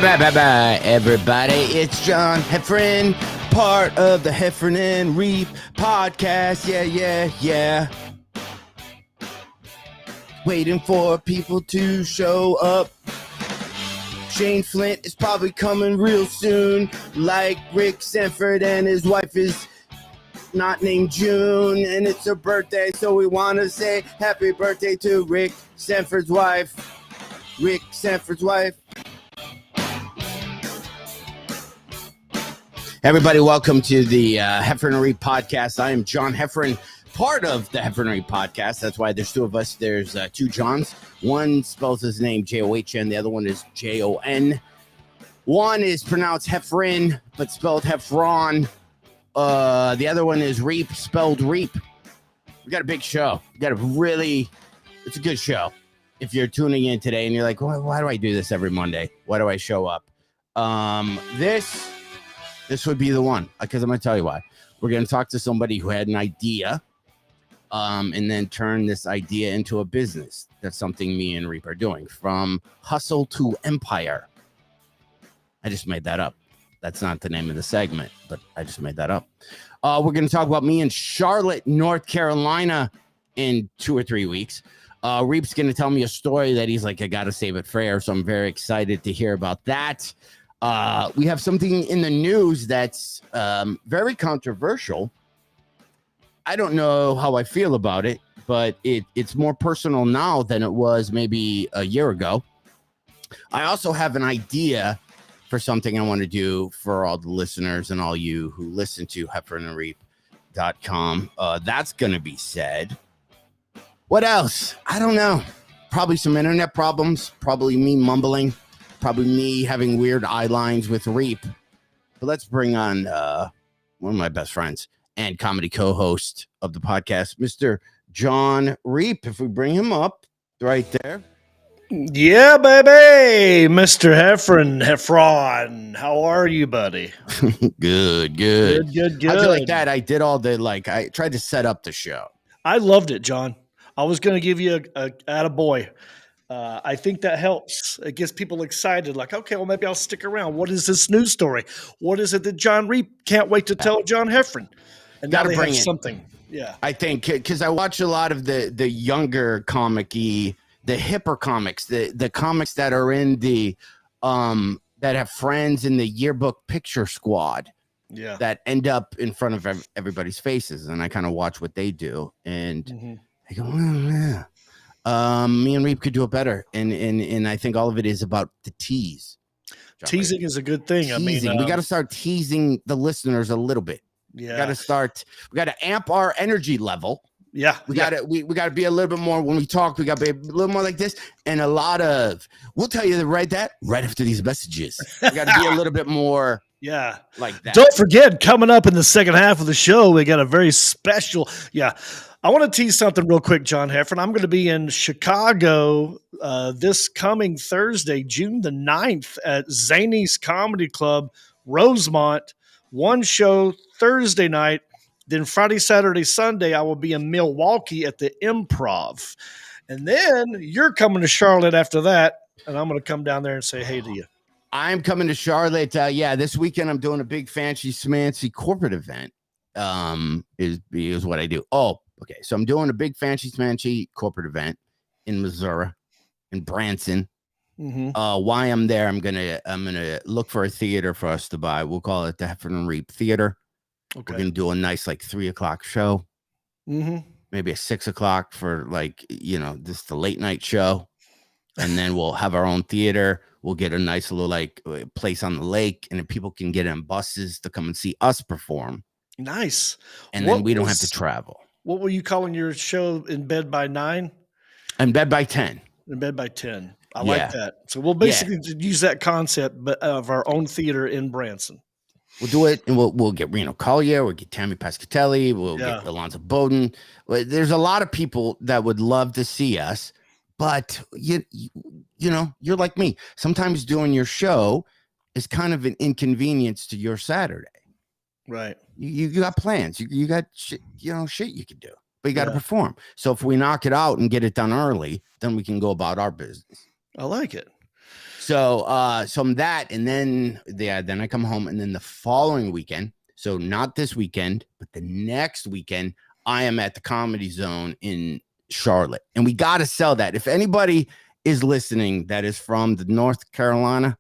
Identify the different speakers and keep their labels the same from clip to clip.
Speaker 1: Everybody, it's John Heffron, part of the Heffron Reep podcast. Yeah. Waiting for people to show up. Shane Flint is probably coming real soon, like Rick Sanford, and his wife is not named June, and it's her birthday, so we want to say happy birthday to Rick Sanford's wife. Rick Sanford's wife. Everybody, welcome to the Heffron Reep podcast. I am John Heffron, part of the Heffron Reep podcast. That's why there's two of us. There's two Johns. One spells his name J-O-H-N. The other one is J-O-N. One is pronounced Heffron, but spelled Heffron. The other one is Reep, spelled Reep. We got a big show. It's a good show. If you're tuning in today and you're like, why do I do this every Monday? Why do I show up? This would be the one, because I'm going to tell you why. We're going to talk to somebody who had an idea and then turn this idea into a business. That's something me and Reep are doing. From hustle to empire. I just made that up. That's not the name of the segment, but I just made that up. We're going to talk about me in Charlotte, North Carolina in 2 or 3 weeks. Reep's going to tell me a story that he's like, I got to save it for air. So I'm very excited to hear about that. We have something in the news that's very controversial. I don't know how I feel about it, but it's more personal now than it was maybe a year ago. I also have an idea for something I want to do for all the listeners and all you who listen to heffronandreep.com. That's going to be said. What else? I don't know. Probably some internet problems. Probably me mumbling. Probably me having weird eye lines with Reep. But let's bring on one of my best friends and comedy co-host of the podcast, Mr. John Reep. If we bring him up right there.
Speaker 2: Yeah, baby. Mr. Heffron. How are you, buddy?
Speaker 1: Good. I feel like that. I did all the, I tried to set up the show.
Speaker 2: I loved it, John. I was going to give you a attaboy. I think that helps. It gets people excited. Like, okay, well, maybe I'll stick around. What is this news story? What is it that John Reep can't wait to tell John Heffron? And
Speaker 1: gotta
Speaker 2: now
Speaker 1: bring
Speaker 2: have something. Yeah,
Speaker 1: I think because I watch a lot of the younger comic-y, the hipper comics, the comics that are in the that have friends in the yearbook picture squad.
Speaker 2: Yeah,
Speaker 1: that end up in front of everybody's faces, and I kind of watch what they do, and I go, yeah. Me and Reep could do it better, and I think all of it is about the tease.
Speaker 2: Teasing is a good thing.
Speaker 1: Teasing. We got to start teasing the listeners a little bit.
Speaker 2: Yeah,
Speaker 1: we got to amp our energy level.
Speaker 2: Yeah,
Speaker 1: we got to be a little bit more when we talk. We got to be a little more like this, and a lot of. We'll tell you right after these messages. We got to be a little bit more.
Speaker 2: Yeah,
Speaker 1: like that.
Speaker 2: Don't forget, coming up in the second half of the show, we got a very special. Yeah, I want to tease something real quick, John Heffron. I'm going to be in Chicago this coming Thursday, June the 9th at Zany's Comedy Club, Rosemont. One show Thursday night. Then Friday, Saturday, Sunday, I will be in Milwaukee at the Improv. And then you're coming to Charlotte after that, and I'm going to come down there and say hey to you.
Speaker 1: I'm coming to Charlotte. This weekend I'm doing a big fancy smancy corporate event. Is what I do. Oh, okay. So I'm doing a big fancy smancy corporate event in Missouri, in Branson. Why I'm there? I'm gonna look for a theater for us to buy. We'll call it the Heffron Reep Theater. Okay. We're gonna do a nice 3:00 show. Maybe a 6:00 for just the late night show, and then we'll have our own theater. We'll get a nice little place on the lake, and then people can get in buses to come and see us perform.
Speaker 2: Nice.
Speaker 1: And then we don't have to travel.
Speaker 2: What were you calling your show? In bed by 9?
Speaker 1: In bed by 10.
Speaker 2: In bed by 10. I like that. So we'll basically use that concept, but of our own theater in Branson.
Speaker 1: We'll do it, and we'll get Reno Collier, we'll get Tammy Pescatelli, we'll get Alonzo Bowden. There's a lot of people that would love to see us. But you know, you're like me. Sometimes doing your show is kind of an inconvenience to your Saturday.
Speaker 2: Right.
Speaker 1: You got plans. You got shit you can do. But you got to perform. So if we knock it out and get it done early, then we can go about our business.
Speaker 2: I like it.
Speaker 1: So I'm that, and then then I come home, and then the following weekend, so not this weekend, but the next weekend, I am at the Comedy Zone in Charlotte, and we got to sell that. If anybody is listening that is from the North Carolina,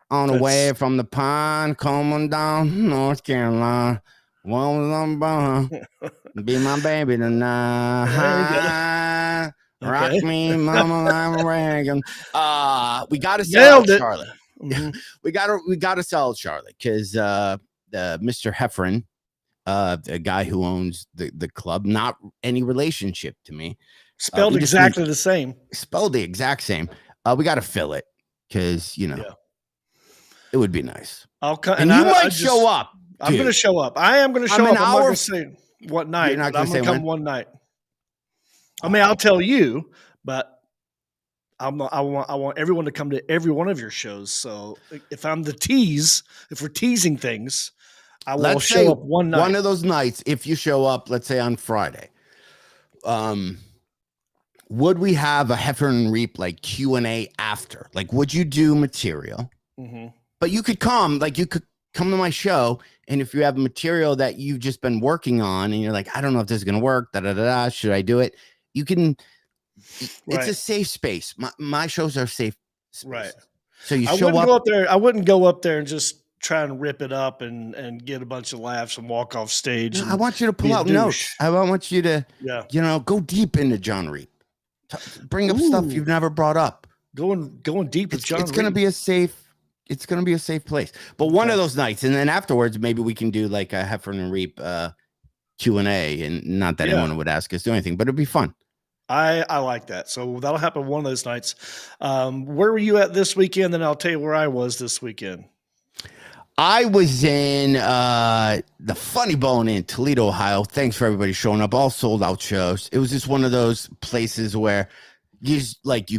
Speaker 1: on the way from the pond, coming down North Carolina, be my baby tonight. Rock me, mama, I'm a Reagan. We got to sell Charlotte. Mm-hmm. we got to sell Charlotte because Mr. Heffron, the guy who owns the club, not any relationship to me,
Speaker 2: spelled exactly the same.
Speaker 1: Spelled the exact same. We got to fill it because it would be nice.
Speaker 2: I'll come,
Speaker 1: and you might show up.
Speaker 2: I'm going to show up. I am going to show up. I'm not going to say what night. I'm going to come one night. I mean, I'll tell you, but I want everyone to come to every one of your shows. So if I'm the tease, if we're teasing things, I will show up one night.
Speaker 1: One of those nights, if you show up, let's say on Friday, would we have a Heffron Reep like Q&A after? Like, would you do material?
Speaker 2: Mm-hmm.
Speaker 1: But you could come to my show, and if you have material that you've just been working on, and you're like, I don't know if this is going to work, should I do it? You can. It's a safe space. My shows are safe spaces.
Speaker 2: Right.
Speaker 1: So you show up.
Speaker 2: Go up there. I wouldn't go up there and just try and rip it up and get a bunch of laughs and walk off stage.
Speaker 1: No, I want you to pull out notes. I want you to, go deep into John Reep. Bring up stuff you've never brought up.
Speaker 2: Going deep with John Reep.
Speaker 1: It's going to be a safe. It's going to be a safe place. But one of those nights, and then afterwards, maybe we can do like a Heffron and Reep Q&A, and not that anyone would ask us to do anything, but it'd be fun.
Speaker 2: I like that. So that'll happen one of those nights. Where were you at this weekend? Then I'll tell you where I was this weekend.
Speaker 1: I was in the Funny Bone in Toledo, Ohio. Thanks for everybody showing up. All sold out shows. It was just one of those places where you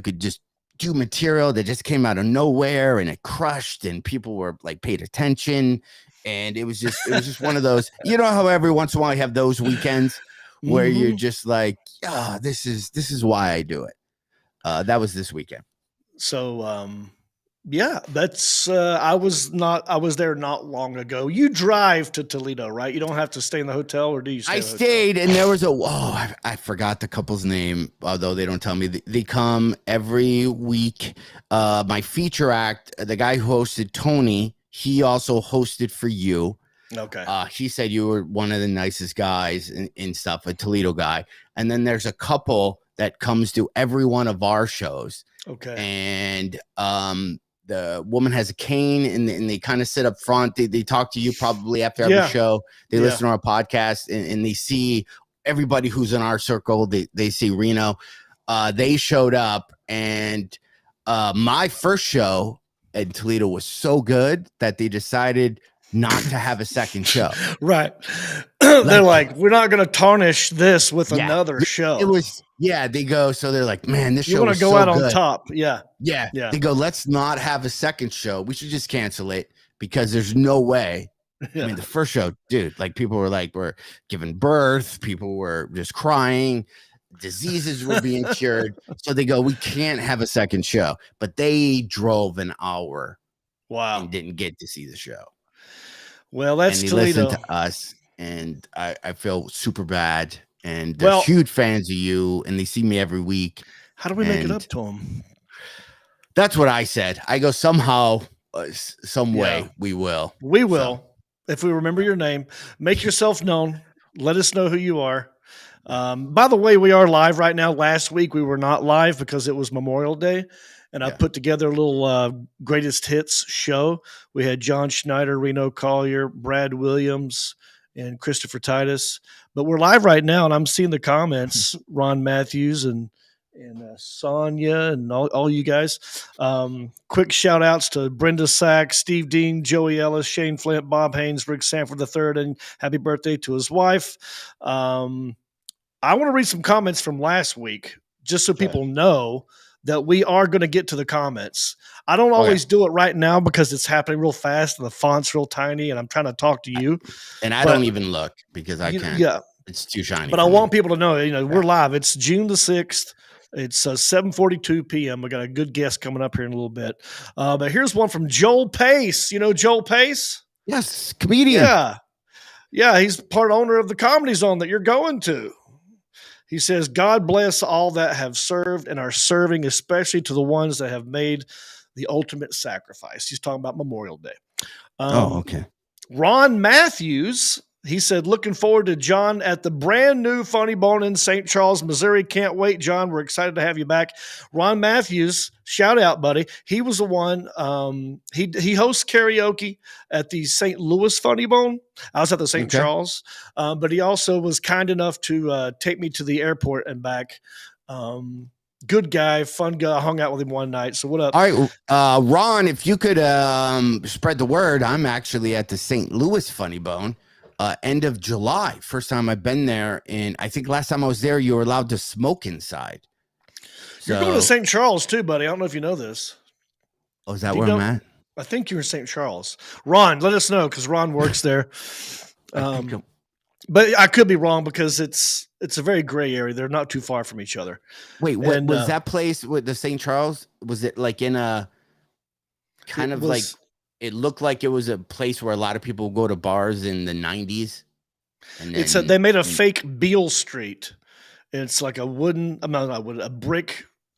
Speaker 1: could just do material that just came out of nowhere, and it crushed, and people were like paid attention, and it was just one of those. You know how every once in a while you have those weekends where you're just like, this is why I do it. That was this weekend.
Speaker 2: So, that's, I was there not long ago. You drive to Toledo, right? You don't have to stay in the hotel, or do you stay?
Speaker 1: I stayed, and there was I forgot the couple's name, although they don't tell me. They come every week. My feature act, the guy who hosted Tony, he also hosted for you.
Speaker 2: Okay.
Speaker 1: He said you were one of the nicest guys and stuff, a Toledo guy. And then there's a couple that comes to every one of our shows.
Speaker 2: Okay.
Speaker 1: And the woman has a cane, and they kind of sit up front. They talk to you probably after every show. They listen to our podcast, and they see everybody who's in our circle. They see Reno. They showed up, and my first show in Toledo was so good that they decided not to have a second show.
Speaker 2: Right. They're like, we're not going to tarnish this with another show.
Speaker 1: It was, they go. So they're like, man, this show
Speaker 2: want to go out on top. Yeah.
Speaker 1: They go, let's not have a second show. We should just cancel it, because there's no way. I mean, the first show, dude, like people were giving birth. People were just crying. Diseases were being cured. So they go, we can't have a second show. But they drove an hour.
Speaker 2: Wow.
Speaker 1: And didn't get to see the show.
Speaker 2: Well, that's
Speaker 1: and
Speaker 2: Toledo.
Speaker 1: Listened to us, and I feel super bad. And they're huge fans of you, and they see me every week.
Speaker 2: How do we make it up to them?
Speaker 1: That's what I said. I go, somehow, some way, we will.
Speaker 2: We will. So. If we remember your name, make yourself known. Let us know who you are. By the way, we are live right now. Last week, we were not live because it was Memorial Day. And I put together a little greatest hits show. We had John Schneider, Reno Collier, Brad Williams, and Christopher Titus. But we're live right now, and I'm seeing the comments, Ron Matthews and Sonia and all you guys. Quick shout outs to Brenda Sack, Steve Dean, Joey Ellis, Shane Flint, Bob Haynes, Rick Sanford III, and happy birthday to his wife. I want to read some comments from last week just so people know that we are going to get to the comments. I don't always do it right now because it's happening real fast and the font's real tiny, and I'm trying to talk to you.
Speaker 1: And I don't even look because I can't.
Speaker 2: Yeah.
Speaker 1: It's too shiny.
Speaker 2: But I want people to know, we're live. It's June the 6th. It's 7:42 p.m. We got a good guest coming up here in a little bit. But here's one from Joel Pace. You know Joel Pace?
Speaker 1: Yes, comedian.
Speaker 2: Yeah. Yeah, he's part owner of the Comedy Zone that you're going to. He says, God bless all that have served and are serving, especially to the ones that have made the ultimate sacrifice. He's talking about Memorial Day.
Speaker 1: Okay.
Speaker 2: Ron Matthews, he said, looking forward to John at the brand new Funny Bone in St. Charles, Missouri. Can't wait, John. We're excited to have you back. Ron Matthews, shout out, buddy. He was the one. He hosts karaoke at the St. Louis Funny Bone. I was at the St. Charles, but he also was kind enough to take me to the airport and back. Good guy, fun guy. I hung out with him one night. So what up?
Speaker 1: All right, Ron, if you could spread the word, I'm actually at the St. Louis Funny Bone. End of July. First time I've been there. And I think last time I was there, you were allowed to smoke inside.
Speaker 2: You're going to St. Charles too, buddy. I don't know if you know this.
Speaker 1: Oh, is that where I'm at?
Speaker 2: I think you're in St. Charles. Ron, let us know because Ron works there. But I could be wrong because it's a very gray area. They're not too far from each other.
Speaker 1: Wait, what was that place with the St. Charles? Was it like in a kind of like, it looked like it was a place where a lot of people go to bars in the 90s? And then,
Speaker 2: they made a fake Beale Street. It's like a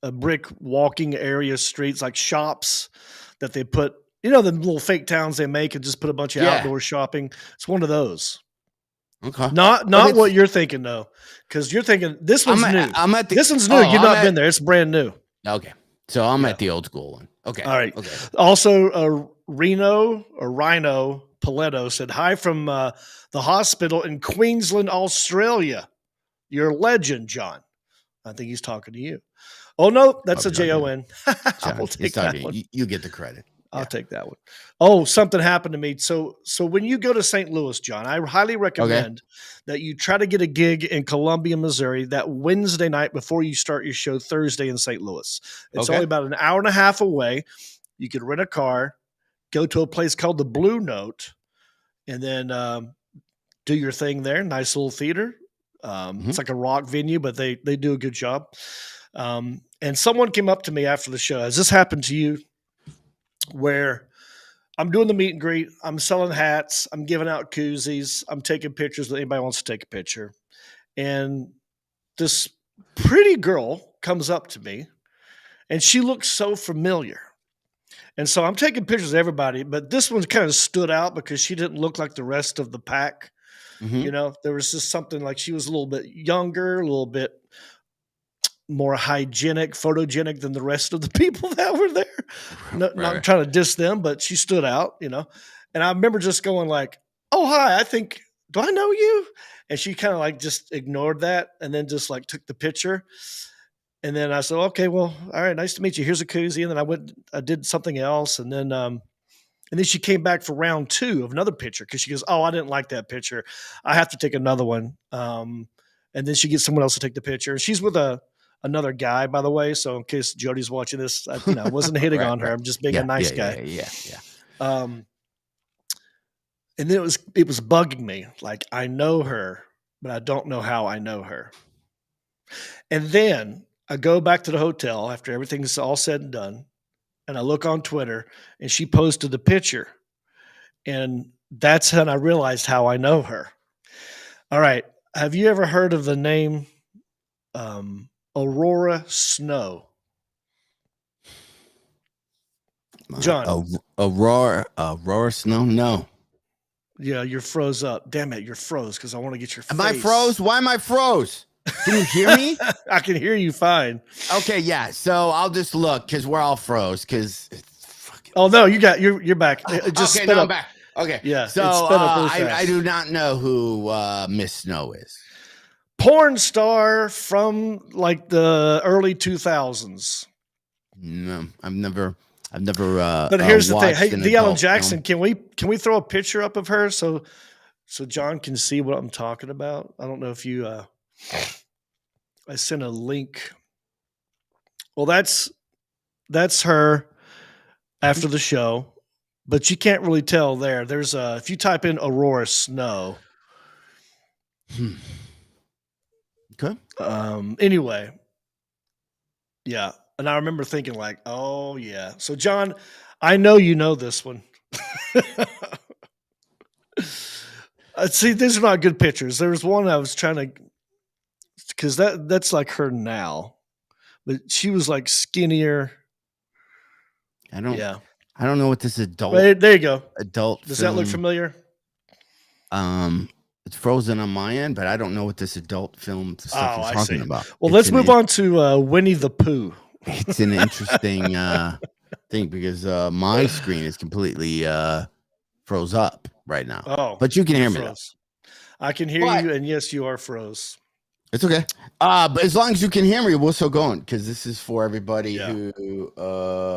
Speaker 2: a brick walking area streets, like shops that they put, the little fake towns they make and just put a bunch of outdoor shopping. It's one of those.
Speaker 1: Okay.
Speaker 2: Not what you're thinking though, because you're thinking this one's new. This one's new. You've not been there. It's brand new.
Speaker 1: Okay. So I'm at the old school one. Okay.
Speaker 2: All right.
Speaker 1: Okay.
Speaker 2: Also, Rhino Paletto said, hi from the hospital in Queensland, Australia. You're a legend, John. I think he's talking to you. Oh, no, that's a Jon. I'll take that one.
Speaker 1: You get the credit.
Speaker 2: I'll take that one. Oh, something happened to me. So when you go to St. Louis, John, I highly recommend that you try to get a gig in Columbia, Missouri that Wednesday night before you start your show Thursday in St. Louis. It's only about an hour and a half away. You could rent a car, go to a place called the Blue Note, and then do your thing there. Nice little theater. It's like a rock venue, but they do a good job. And someone came up to me after the show. Has this happened to you? Where I'm doing the meet and greet, I'm selling hats, I'm giving out koozies, I'm taking pictures with anybody wants to take a picture. And this pretty girl comes up to me and she looks so familiar. And so I'm taking pictures of everybody, but this one kind of stood out because she didn't look like the rest of the pack. There was just something like she was a little bit younger, a little bit more hygienic, photogenic than the rest of the people that were there. Not trying to diss them, but she stood out, And I remember just going like, oh, hi, do I know you? And she kind of like just ignored that and then just like took the picture. And then I said, okay, well, all right, nice to meet you. Here's a koozie. And then I did something else. And then she came back for round 2 of another picture because she goes, oh, I didn't like that picture. I have to take another one. And then she gets someone else to take the picture. And she's with another guy, by the way. So in case Jody's watching this, I wasn't hitting on her. I'm just being a nice guy.
Speaker 1: Yeah.
Speaker 2: And then it was bugging me. Like, I know her, but I don't know how I know her. And then I go back to the hotel after everything's all said and done. And I look on Twitter and she posted the picture. And that's when I realized how I know her. All right. Have you ever heard of the name, Aurora Snow? John.
Speaker 1: Aurora Snow? No.
Speaker 2: Yeah, you're froze up. Damn it, you're froze because I want to get your face.
Speaker 1: Am I froze? Why am I froze? Can you hear me?
Speaker 2: I can hear you fine.
Speaker 1: Okay, yeah. So I'll just look because we're all froze. Because
Speaker 2: oh no, you're back. It just
Speaker 1: okay,
Speaker 2: sped
Speaker 1: now
Speaker 2: up.
Speaker 1: I'm back. Okay,
Speaker 2: yeah.
Speaker 1: So I do not know who Miss Snow is.
Speaker 2: Porn star from like the early 2000s.
Speaker 1: No, I've never.
Speaker 2: But here's the thing. Hey, De'Ellen Jackson, can we throw a picture up of her so John can see what I'm talking about? I don't know if you. I sent a link. Well, that's her after the show, but you can't really tell there. There's if you type in Aurora Snow.
Speaker 1: Okay.
Speaker 2: Anyway, Yeah. And I remember thinking like, oh yeah. So John, I know you know this one. See, these are not good pictures. There was one I was trying to, because that's like her now, but she was like skinnier.
Speaker 1: I don't
Speaker 2: Yeah.
Speaker 1: I don't know what this
Speaker 2: There you go.
Speaker 1: adult
Speaker 2: Does that look
Speaker 1: film.
Speaker 2: familiar?
Speaker 1: It's frozen on my end, but I don't know what this adult film stuff
Speaker 2: Oh,
Speaker 1: you're
Speaker 2: I
Speaker 1: talking
Speaker 2: see.
Speaker 1: about.
Speaker 2: Well, let's move on to Winnie the Pooh.
Speaker 1: It's an interesting thing because my screen is completely froze up right now.
Speaker 2: Oh,
Speaker 1: But you can
Speaker 2: you're
Speaker 1: hear me though.
Speaker 2: froze. I can hear
Speaker 1: But
Speaker 2: you, and yes, you are froze.
Speaker 1: it's okay. But as long as you can hear me, we're still going because this is for everybody
Speaker 2: Yeah.
Speaker 1: who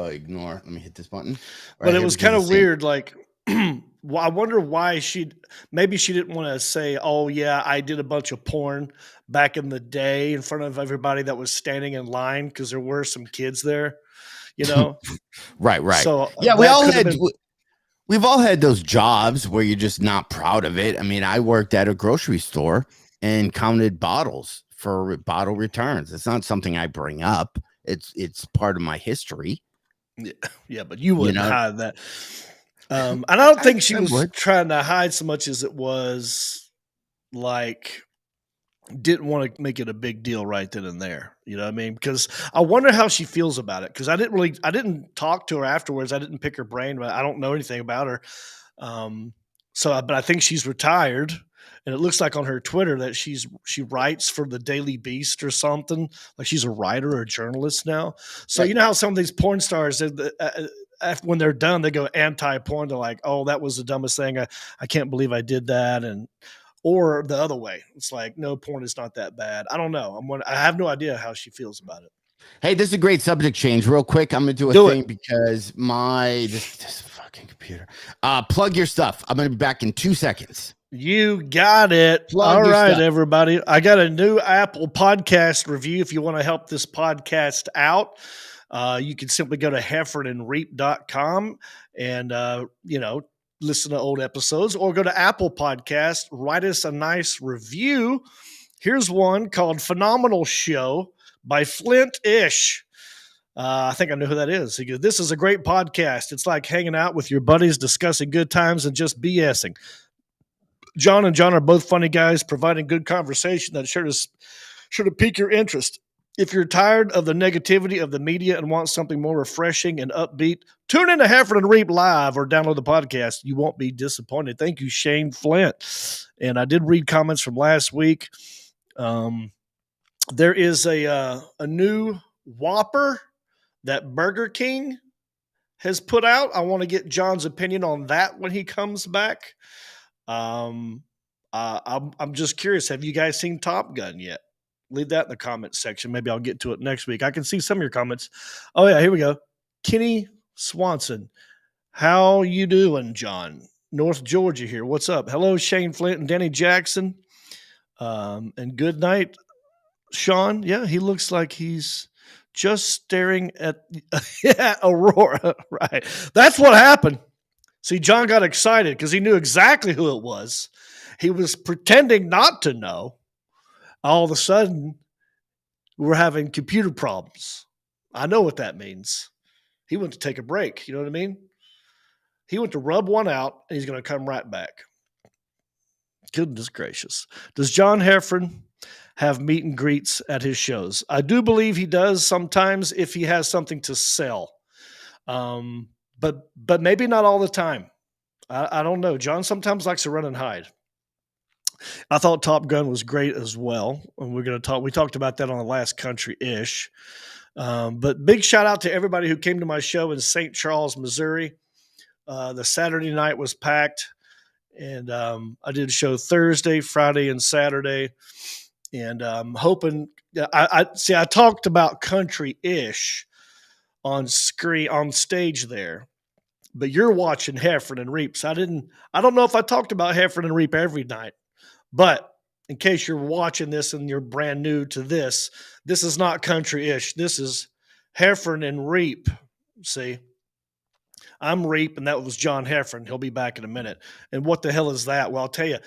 Speaker 1: ignore. Let me hit this button.
Speaker 2: But it was kind of weird. Like, well, I wonder why maybe she didn't want to say, "Oh yeah, I did a bunch of porn back in the day in front of everybody that was standing in line," because there were some kids there, you know.
Speaker 1: Right.
Speaker 2: So
Speaker 1: Yeah,
Speaker 2: that could have been.
Speaker 1: we've all had those jobs where you're just not proud of it. I mean, I worked at a grocery store and counted bottles for bottle returns. It's not something I bring up. It's part of my history.
Speaker 2: Yeah, but you wouldn't
Speaker 1: know?
Speaker 2: hide that. And I don't think she was
Speaker 1: would.
Speaker 2: trying to hide so much as it was like didn't want to make it a big deal right then and there. You know what I mean? Because I wonder how she feels about it. Because I didn't talk to her afterwards. I didn't pick her brain, but I don't know anything about her. But I think she's retired, and it looks like on her Twitter that she writes for the Daily Beast or something. Like she's a writer or a journalist now. So
Speaker 1: Right.
Speaker 2: you know how some of these porn stars, when they're done, they go anti-porn. They're like, "Oh, that was the dumbest thing. I can't believe I did that." Or the other way. It's like, no, porn is not that bad. I don't know. I have no idea how she feels about it.
Speaker 1: Hey, this is a great subject change. Real quick, I'm gonna do a thing because this fucking computer. Plug your stuff. I'm gonna be back in 2 seconds.
Speaker 2: You got it.
Speaker 1: Plug
Speaker 2: All
Speaker 1: your
Speaker 2: right,
Speaker 1: stuff.
Speaker 2: everybody. I got a new Apple podcast review. If you want to help this podcast out, you can simply go to heffronreep.com and, listen to old episodes, or go to Apple Podcast, write us a nice review. Here's one called Phenomenal Show by Flint Ish. I think I know who that is. He goes, "This is a great podcast. It's like hanging out with your buddies, discussing good times and just BSing. John and John are both funny guys, providing good conversation that's sure to pique your interest. If you're tired of the negativity of the media and want something more refreshing and upbeat, tune in to Heffron Reep Live or download the podcast. You won't be disappointed." Thank you, Shane Flint. And I did read comments from last week. There is a new Whopper that Burger King has put out. I want to get John's opinion on that when he comes back. I'm just curious. Have you guys seen Top Gun yet? Leave that in the comments section. Maybe I'll get to it next week. I can see some of your comments. Oh yeah, here we go. Kenny Swanson. How you doing, John? North Georgia here. What's up? Hello, Shane Flint and Danny Jackson. And good night, Sean. Yeah, he looks like he's just staring at Aurora. Right. That's what happened. See, John got excited because he knew exactly who it was. He was pretending not to know. All of a sudden, we're having computer problems. I know what that means. He went to take a break. You know what I mean? He went to rub one out, and he's going to come right back. Goodness gracious. Does John Heffron have meet and greets at his shows? I do believe he does sometimes if he has something to sell. But maybe not all the time. I don't know. John sometimes likes to run and hide. I thought Top Gun was great as well. And we talked about that on the last Country-ish. But big shout out to everybody who came to my show in St. Charles, Missouri. The Saturday night was packed. And I did a show Thursday, Friday, and Saturday. And I'm hoping I talked about Country-ish on stage there. But you're watching Heffron and Reep. So I don't know if I talked about Heffron and Reep every night. But in case you're watching this and you're brand new to this is not Country-ish. This is Heffron and Reep. See? I'm Reep, and that was John Heffron. He'll be back in a minute. And what the hell is that? Well, I'll tell you.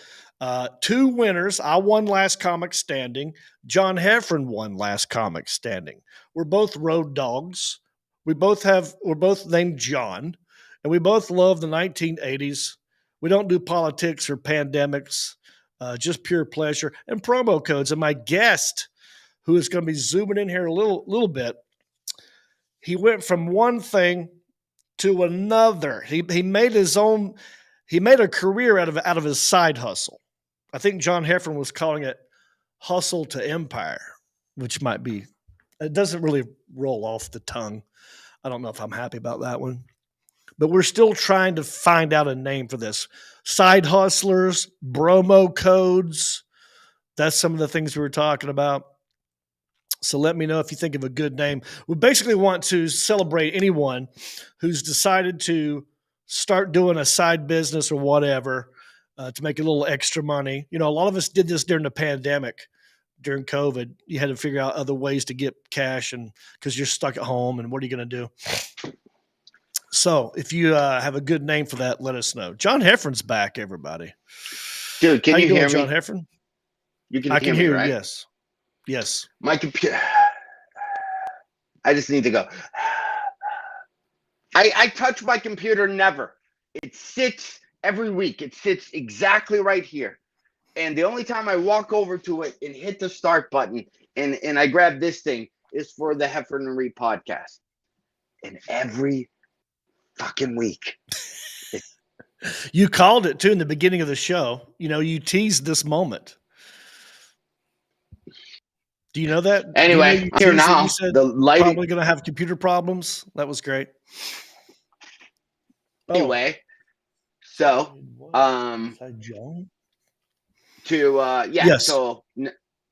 Speaker 2: Two winners. I won last comic standing. John Heffron won last comic standing. We're both road dogs. We're both named John, and we both love the 1980s. We don't do politics or pandemics, just pure pleasure and promo codes. And my guest, who is going to be zooming in here a little bit, he went from one thing to another. He made his own. He made a career out of his side hustle. I think John Heffron was calling it hustle to empire, which might be. It doesn't really roll off the tongue. I don't know if I'm happy about that one. But we're still trying to find out a name for this. Side hustlers, bromo codes. That's some of the things we were talking about. So let me know if you think of a good name. We basically want to celebrate anyone who's decided to start doing a side business or whatever to make a little extra money. You know, a lot of us did this during the pandemic. During COVID, you had to figure out other ways to get cash, and because you're stuck at home, and what are you going to do? So if you have a good name for that, let us know. John Heffron's back, everybody.
Speaker 1: Dude, can
Speaker 2: How
Speaker 1: you
Speaker 2: doing,
Speaker 1: hear
Speaker 2: John
Speaker 1: me?
Speaker 2: Heffron?
Speaker 1: I can hear
Speaker 2: you,
Speaker 1: right?
Speaker 2: yes. Yes.
Speaker 1: My computer. I just need to go. I touch my computer never. It sits every week. It sits exactly right here. And the only time I walk over to it and hit the start button and I grab this thing is for the Heffron Reep podcast. And every fucking week.
Speaker 2: You called it too in the beginning of the show. You know, you teased this moment. Do you know that?
Speaker 1: Anyway,
Speaker 2: you know
Speaker 1: I'm here now.
Speaker 2: You said
Speaker 1: The lighting.
Speaker 2: Probably going to have computer problems. That was great.
Speaker 1: Anyway, so
Speaker 2: John?
Speaker 1: yes. So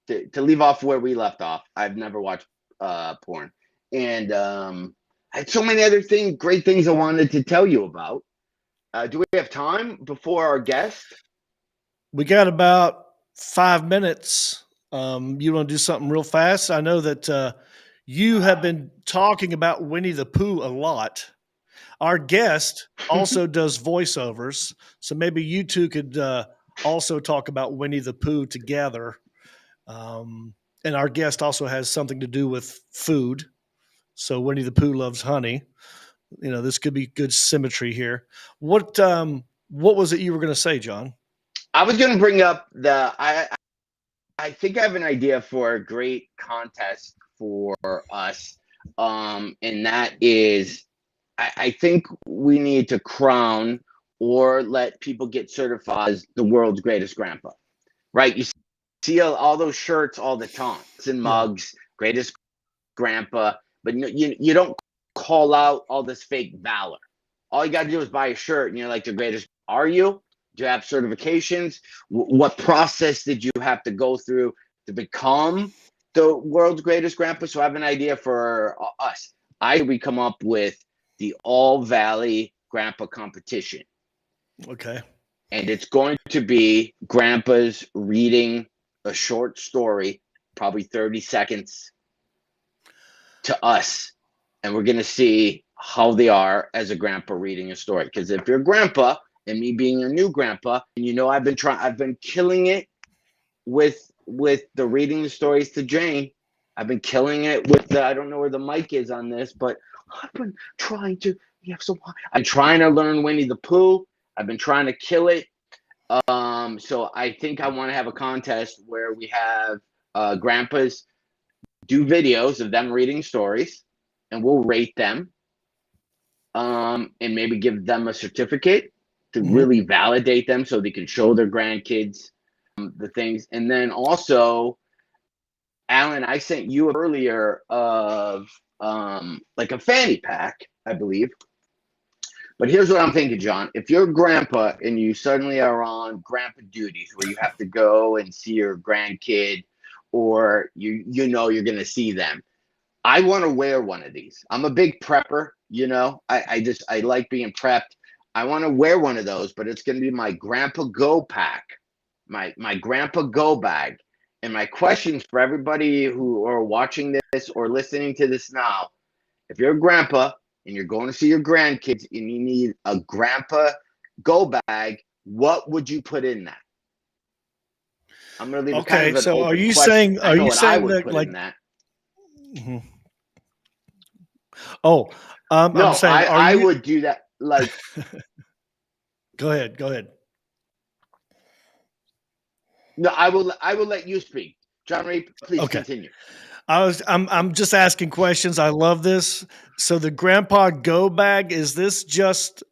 Speaker 1: to leave off where we left off, I've never watched porn, and I had so many other great things I wanted to tell you about. Do we have time before our guest?
Speaker 2: We got about 5 minutes. You want to do something real fast? I know that you have been talking about Winnie the Pooh a lot. Our guest also does voiceovers, so maybe you two could also talk about Winnie the Pooh together. And our guest also has something to do with food. So Winnie the Pooh loves honey. You know, this could be good symmetry here. What was it you were going to say, John?
Speaker 1: I was going to bring up I think I have an idea for a great contest for us, and that is, I think we need to crown or let people get certified as the world's greatest grandpa, right? You see all those shirts all the time, and mugs, greatest grandpa, but you don't call out all this fake valor. All you got to do is buy a shirt, and you're like the greatest. Are you? Do you have certifications? What process did you have to go through to become the world's greatest grandpa? So I have an idea for us. We come up with the All Valley Grandpa Competition.
Speaker 2: Okay.
Speaker 1: And it's going to be grandpas reading a short story, probably 30 seconds, to us. And we're going to see how they are as a grandpa reading a story. Because if you're a grandpa, and me being a new grandpa, and you know I've been killing it with the reading the stories to Jane. I've been killing it with I don't know where the mic is on this, but I've been trying to. I'm trying to learn Winnie the Pooh. I've been trying to kill it. So I think I want to have a contest where we have grandpas do videos of them reading stories, and we'll rate them, and maybe give them a certificate to really validate them so they can show their grandkids the things. And then also, Alan, I sent you earlier of like a fanny pack, I believe. But here's what I'm thinking, John. If you're a grandpa and you suddenly are on grandpa duties where you have to go and see your grandkid, or you know you're going to see them, I want to wear one of these. I'm a big prepper, you know. I like being prepped. I want to wear one of those, but it's going to be my Grandpa Go pack, my Grandpa Go bag. And my questions for everybody who are watching this or listening to this now, if you're a grandpa and you're going to see your grandkids and you need a Grandpa Go bag, what would you put in that?
Speaker 3: I'm going to leave
Speaker 2: Okay,
Speaker 3: kind of an
Speaker 2: so
Speaker 3: open
Speaker 2: are you
Speaker 3: question.
Speaker 2: saying
Speaker 3: I know what I would
Speaker 2: that
Speaker 3: put
Speaker 2: like?
Speaker 3: in that.
Speaker 2: Mhm. Oh, I'm
Speaker 3: No,
Speaker 2: saying, are
Speaker 3: I
Speaker 2: you?
Speaker 3: would do that. Like,
Speaker 2: Go ahead. Go ahead.
Speaker 3: no, I will let you speak. John Reep, please
Speaker 2: Okay.
Speaker 3: continue.
Speaker 2: I'm just asking questions. I love this. So the grandpa go bag, is this just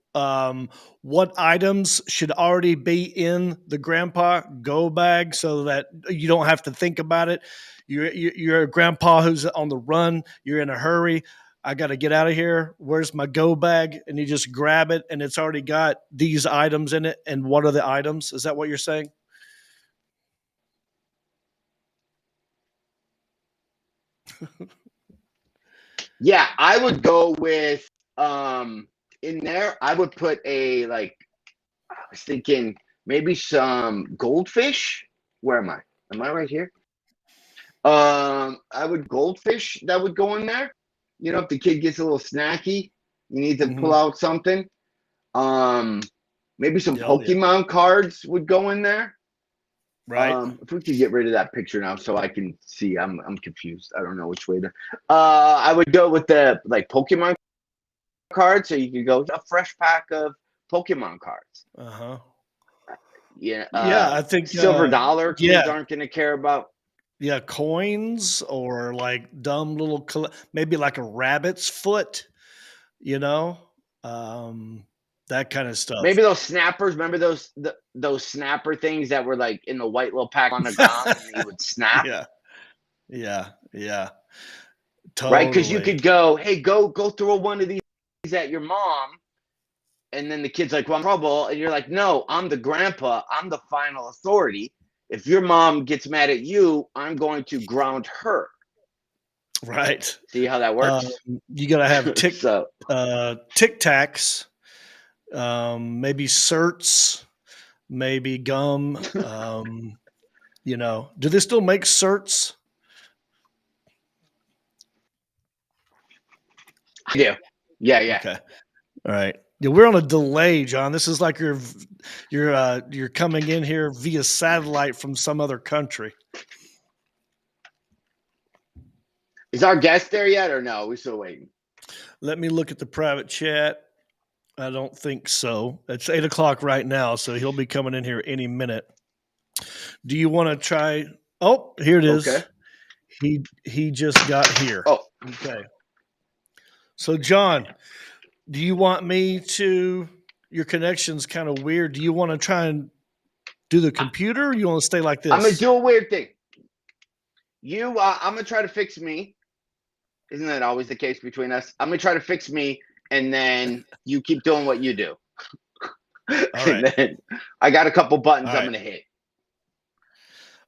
Speaker 2: what items should already be in the grandpa go bag so that you don't have to think about it? You're a grandpa who's on the run. You're in a hurry. I got to get out of here. Where's my go bag? And you just grab it, and it's already got these items in it. And what are the items? Is that what you're saying?
Speaker 3: Yeah, I would go with in there. I would put a like. I was thinking maybe some goldfish. Where am I? Am I right here? I would goldfish that would go in there. You know, if the kid gets a little snacky, you need to pull
Speaker 2: Mm-hmm.
Speaker 3: out something. Um, Maybe some
Speaker 2: Oh, yeah.
Speaker 3: Pokemon cards would go in there.
Speaker 2: Right.
Speaker 3: If we could get rid of that picture now so I can see, I'm confused. I don't know which way to. I would go with the like Pokemon cards, so you could go a fresh pack of Pokemon cards.
Speaker 2: Uh-huh.
Speaker 3: Yeah.
Speaker 2: Yeah, I think,
Speaker 3: Silver dollar kids
Speaker 2: yeah,
Speaker 3: aren't going to care about.
Speaker 2: yeah, coins or like dumb little, maybe like a rabbit's foot, you know, um, that kind of stuff.
Speaker 3: Maybe those snappers. Remember those snapper things that were like in the white little pack on the ground, and they would snap.
Speaker 2: Yeah, yeah, yeah,
Speaker 3: Right? Because you
Speaker 2: totally.
Speaker 3: could go, hey, go throw one of these at your mom, and then the kid's like, well, I'm in trouble, and you're like, no, I'm the grandpa, I'm the final authority. If your mom gets mad at you, I'm going to ground her.
Speaker 2: Right.
Speaker 3: See how that works?
Speaker 2: You got to have
Speaker 3: So
Speaker 2: Tic Tacs, maybe certs, maybe gum. You know, do they still make certs?
Speaker 3: I do. Yeah.
Speaker 2: Okay. All right. Yeah, we're on a delay, John. This is like you're coming in here via satellite from some other country.
Speaker 3: Is our guest there yet, or no? We're still waiting.
Speaker 2: Let me look at the private chat. I don't think so. It's 8:00 right now, so he'll be coming in here any minute. Do you want to try? Oh, here it is.
Speaker 3: Okay.
Speaker 2: He just got here.
Speaker 3: Oh,
Speaker 2: okay. So, John, do you want me to? Your connection's kind of weird. Do you want to try and do the computer? Or you want to stay like this?
Speaker 3: I'm gonna do a weird thing. I'm gonna try to fix me. Isn't that always the case between us? I'm gonna try to fix me, and then you keep doing what you do.
Speaker 2: All right.
Speaker 3: And then I got a couple buttons
Speaker 2: All
Speaker 3: I'm
Speaker 2: right.
Speaker 3: gonna hit.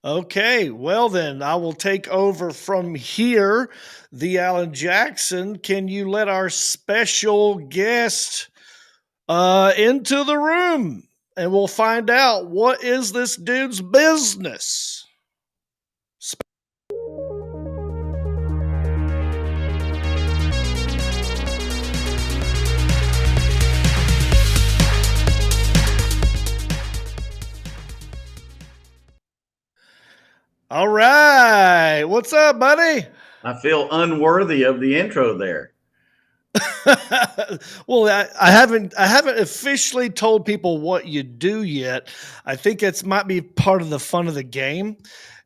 Speaker 2: Okay, well then I will take over from here. The Alan Jackson, can you let our special guest into the room and we'll find out what is this dude's business? All right. What's up, buddy?
Speaker 4: I feel unworthy of the intro there.
Speaker 2: Well, I haven't officially told people what you do yet. I think it might be part of the fun of the game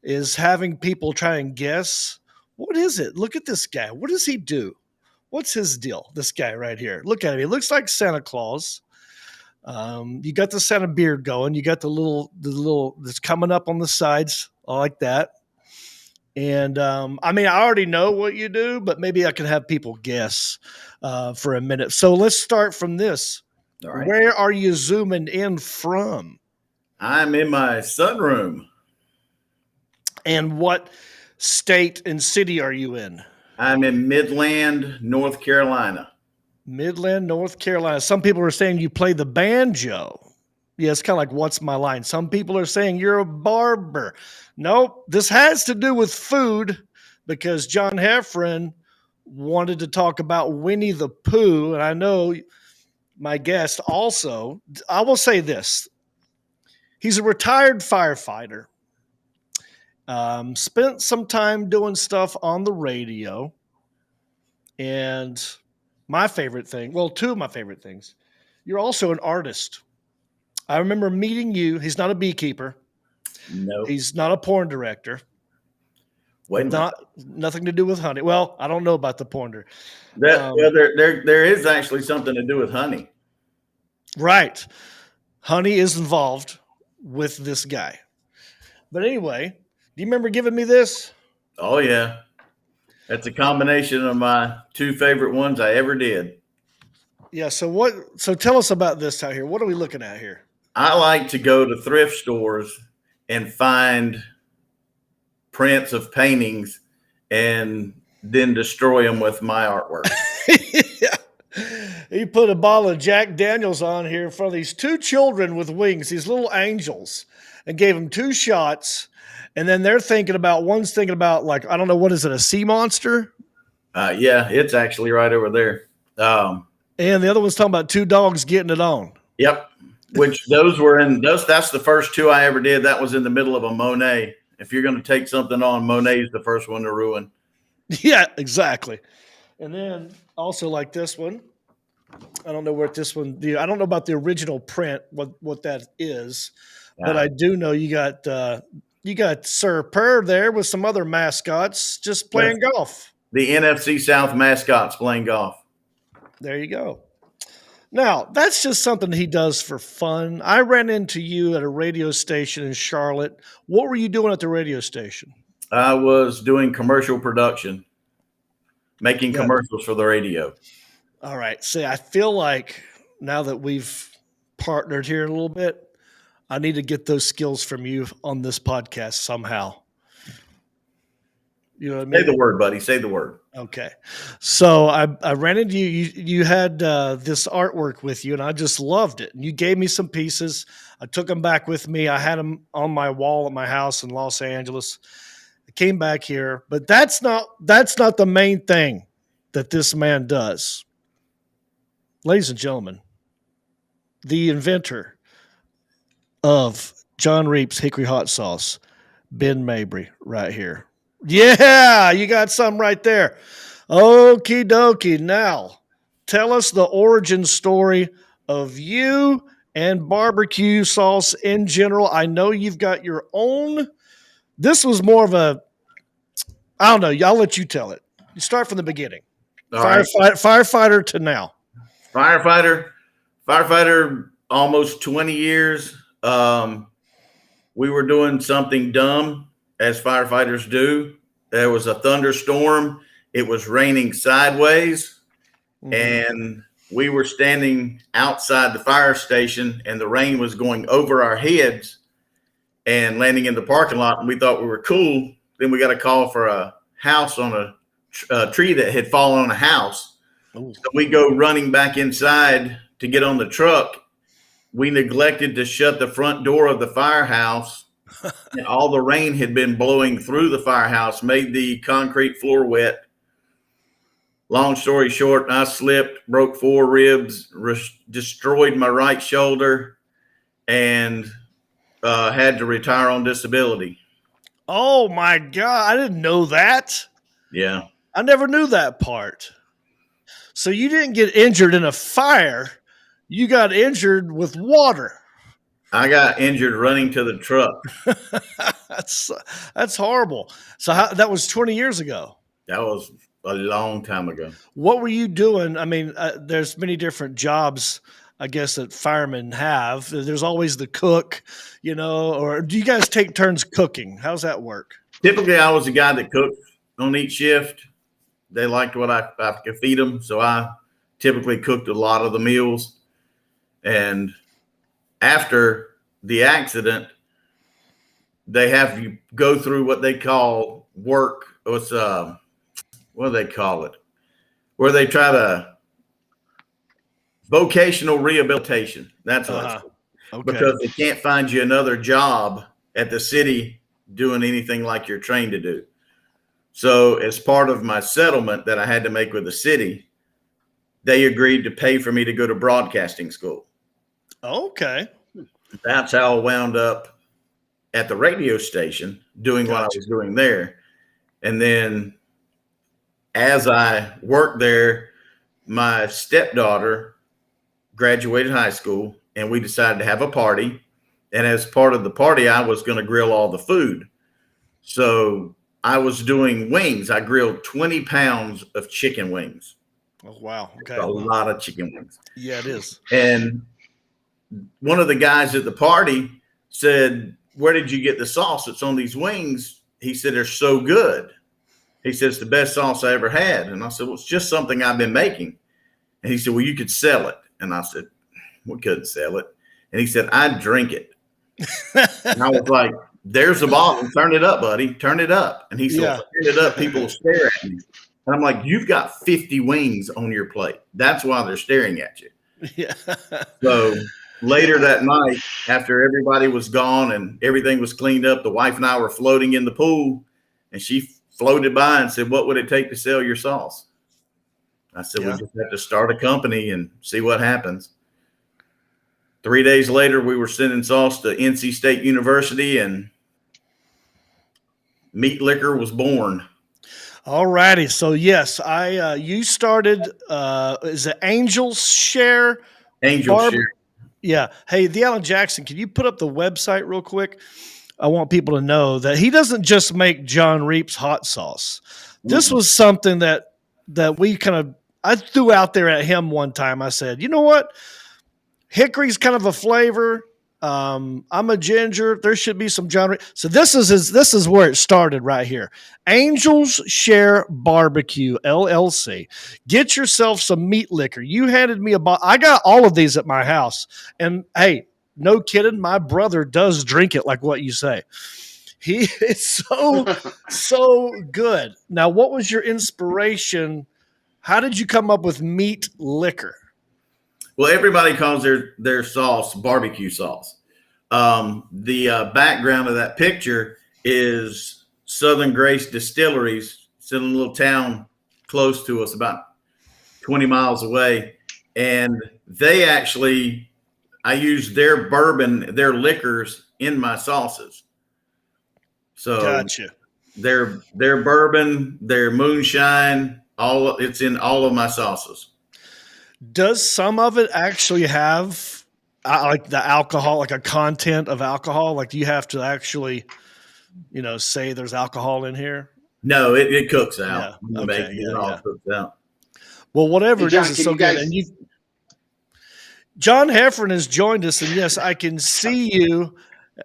Speaker 2: is having people try and guess what is it. Look at this guy. What does he do? What's his deal? This guy right here. Look at him. He looks like Santa Claus. You got the Santa beard going. You got the little that's coming up on the sides. I like that. And I mean, I already know what you do, but maybe I can have people guess for a minute. So let's start from this.
Speaker 4: All right.
Speaker 2: Where are you zooming in from?
Speaker 4: I'm in my sunroom.
Speaker 2: And what state and city are you in?
Speaker 4: I'm in Midland, North Carolina.
Speaker 2: Midland, North Carolina. Some people are saying you play the banjo. Yeah, it's kind of like what's my line? Some people are saying you're a barber. Nope, this has to do with food because John Heffron wanted to talk about Winnie the Pooh, and I know my guest also. I will say this. He's a retired firefighter. Spent some time doing stuff on the radio. And my favorite thing, well, two of my favorite things, you're also an artist. I remember meeting you. He's not a beekeeper.
Speaker 4: No.
Speaker 2: He's not a porn director.
Speaker 4: Wait a minute.
Speaker 2: Nothing to do with honey. Well, I don't know about the porn.
Speaker 4: There is actually something to do with honey.
Speaker 2: Right. Honey is involved with this guy. But anyway, do you remember giving me this?
Speaker 4: Oh, yeah. That's a combination of my two favorite ones I ever did.
Speaker 2: Yeah. So tell us about this out here. What are we looking at here?
Speaker 4: I like to go to thrift stores and find prints of paintings and then destroy them with my artwork.
Speaker 2: Yeah. He put a bottle of Jack Daniels on here in front of these two children with wings, these little angels, and gave them 2 shots. And then one's thinking about like, I don't know, what is it, a sea monster?
Speaker 4: Yeah, it's actually right over there.
Speaker 2: And the other one's talking about 2 dogs getting it on.
Speaker 4: Yep. Which that's the first 2 I ever did. That was in the middle of a Monet. If you're going to take something on, Monet's the first one to ruin.
Speaker 2: Yeah, exactly. And then also like this one. I don't know what this one, I don't know about the original print, what that is, but I do know you got Sir Purr there with some other mascots just playing golf.
Speaker 4: The NFC South mascots playing golf.
Speaker 2: There you go. Now, that's just something he does for fun. I ran into you at a radio station in Charlotte. What were you doing at the radio station?
Speaker 4: I was doing commercial production, making commercials for the radio.
Speaker 2: All right. See, I feel like now that we've partnered here a little bit, I need to get those skills from you on this podcast somehow. You know what I mean?
Speaker 4: Say the word, buddy. Say the word.
Speaker 2: Okay. So I ran into you. You had this artwork with you, and I just loved it. And you gave me some pieces. I took them back with me. I had them on my wall at my house in Los Angeles. I came back here, but that's not the main thing that this man does. Ladies and gentlemen, the inventor of John Reep's Hickory Hot Sauce, Ben Mabry, right here. Yeah, you got some right there. Okie dokie. Now, tell us the origin story of you and barbecue sauce in general. I know you've got your own. This was more of a, I don't know. I'll let you tell it. You start from the beginning. Firefighter to now.
Speaker 4: Firefighter, almost 20 years. We were doing something dumb, as firefighters do. There was a thunderstorm. It was raining sideways, and we were standing outside the fire station, and the rain was going over our heads and landing in the parking lot, and we thought we were cool. Then we got a call for a house on a tree that had fallen on a house. Ooh. So we go running back inside to get on the truck. We neglected to shut the front door of the firehouse. And all the rain had been blowing through the firehouse, made the concrete floor wet. Long story short, I slipped, broke 4 ribs, destroyed my right shoulder, and had to retire on disability.
Speaker 2: Oh, my God. I didn't know that.
Speaker 4: Yeah.
Speaker 2: I never knew that part. So you didn't get injured in a fire. You got injured with water.
Speaker 4: I got injured running to the truck.
Speaker 2: That's horrible. So that was 20 years ago.
Speaker 4: That was a long time ago.
Speaker 2: What were you doing? I mean, there's many different jobs, I guess, that firemen have. There's always the cook, or do you guys take turns cooking? How's that work?
Speaker 4: Typically, I was the guy that cooked on each shift. They liked what I could feed them, so I typically cooked a lot of the meals. And after the accident, they have you go through what they call work. What do they call it? Where they try to vocational rehabilitation. That's what it's called. Okay. Because they can't find you another job at the city doing anything like you're trained to do. So as part of my settlement that I had to make with the city, they agreed to pay for me to go to broadcasting school.
Speaker 2: Okay.
Speaker 4: That's how I wound up at the radio station doing what I was doing there. And then as I worked there, my stepdaughter graduated high school and we decided to have a party. And as part of the party, I was going to grill all the food. So I was doing wings. I grilled 20 pounds of chicken wings.
Speaker 2: Oh, wow. Okay.
Speaker 4: A lot of chicken wings.
Speaker 2: Yeah, it is.
Speaker 4: And one of the guys at the party said, "Where did you get the sauce that's on these wings?" He said, "They're so good." He said, "It's the best sauce I ever had." And I said, "Well, it's just something I've been making." And he said, "Well, you could sell it." And I said, "We couldn't sell it." And he said, "I'd drink it." And I was like, "There's a bottle. Turn it up, buddy. Turn it up." And he said, "Turn it up. People will stare at me." And I'm like, "You've got 50 wings on your plate. That's why they're staring at you."
Speaker 2: Yeah.
Speaker 4: So later that night, after everybody was gone and everything was cleaned up, the wife and I were floating in the pool, and she floated by and said, "What would it take to sell your sauce?" I said, "We just have to start a company and see what happens." 3 days later, we were sending sauce to NC State University, and Meat Liquor was born.
Speaker 2: All righty. So yes, you started is it Angel's Share?
Speaker 4: Share.
Speaker 2: Yeah. Hey, the Alan Jackson, can you put up the website real quick? I want people to know that he doesn't just make John Reep's hot sauce. This was something that we I threw out there at him one time. I said, "You know what? Hickory's kind of a flavor. I'm a ginger. There should be some John Reep." So this is where it started right here. Angel's Share Barbecue LLC. Get yourself some Meat Liquor. You handed me a bottle. I got all of these at my house. And hey, no kidding, my brother does drink it like what you say. It's so good. Now, what was your inspiration? How did you come up with Meat Liquor?
Speaker 4: Well, everybody calls their sauce barbecue sauce. The background of that picture is Southern Grace Distilleries. It's in a little town close to us, about 20 miles away. And they actually, I use their bourbon, their liquors in my sauces. So
Speaker 2: gotcha.
Speaker 4: Their bourbon, their moonshine, it's in all of my sauces.
Speaker 2: Does some of it actually have like the alcohol, like a content of alcohol? Like, do you have to actually, say there's alcohol in here?
Speaker 4: No, it cooks out.
Speaker 2: Yeah. Okay.
Speaker 4: It all cooks out.
Speaker 2: Well, whatever
Speaker 3: John,
Speaker 2: it is, it's so good. And John Heffron has joined us, and yes, I can see you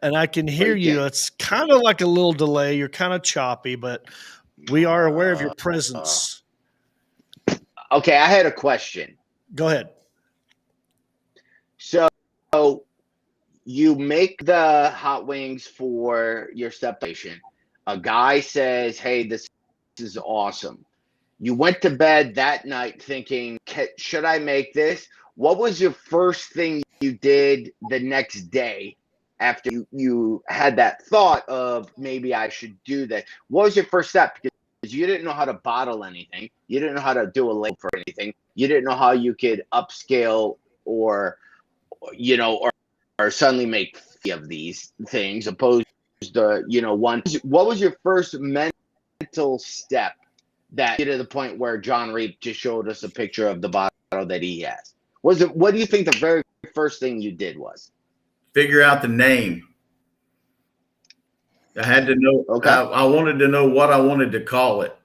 Speaker 2: and I can hear you. It's kind of like a little delay. You're kind of choppy, but we are aware of your presence.
Speaker 3: Okay, I had a question.
Speaker 2: Go ahead.
Speaker 3: So you make the hot wings for your stepstation. A guy says, "Hey, this is awesome." You went to bed that night thinking, "Should I make this?" What was your first thing you did the next day after you had that thought of maybe I should do that? What was your first step? Because you didn't know how to bottle anything. You didn't know how to do a label for anything. You didn't know how you could upscale or suddenly make 50 of these things opposed to, one. What was your first mental step that to the point where John Reep just showed us a picture of the bottle that he has? What do you think the very first thing you did was?
Speaker 4: Figure out the name. I had to know. Okay. I wanted to know what I wanted to call it.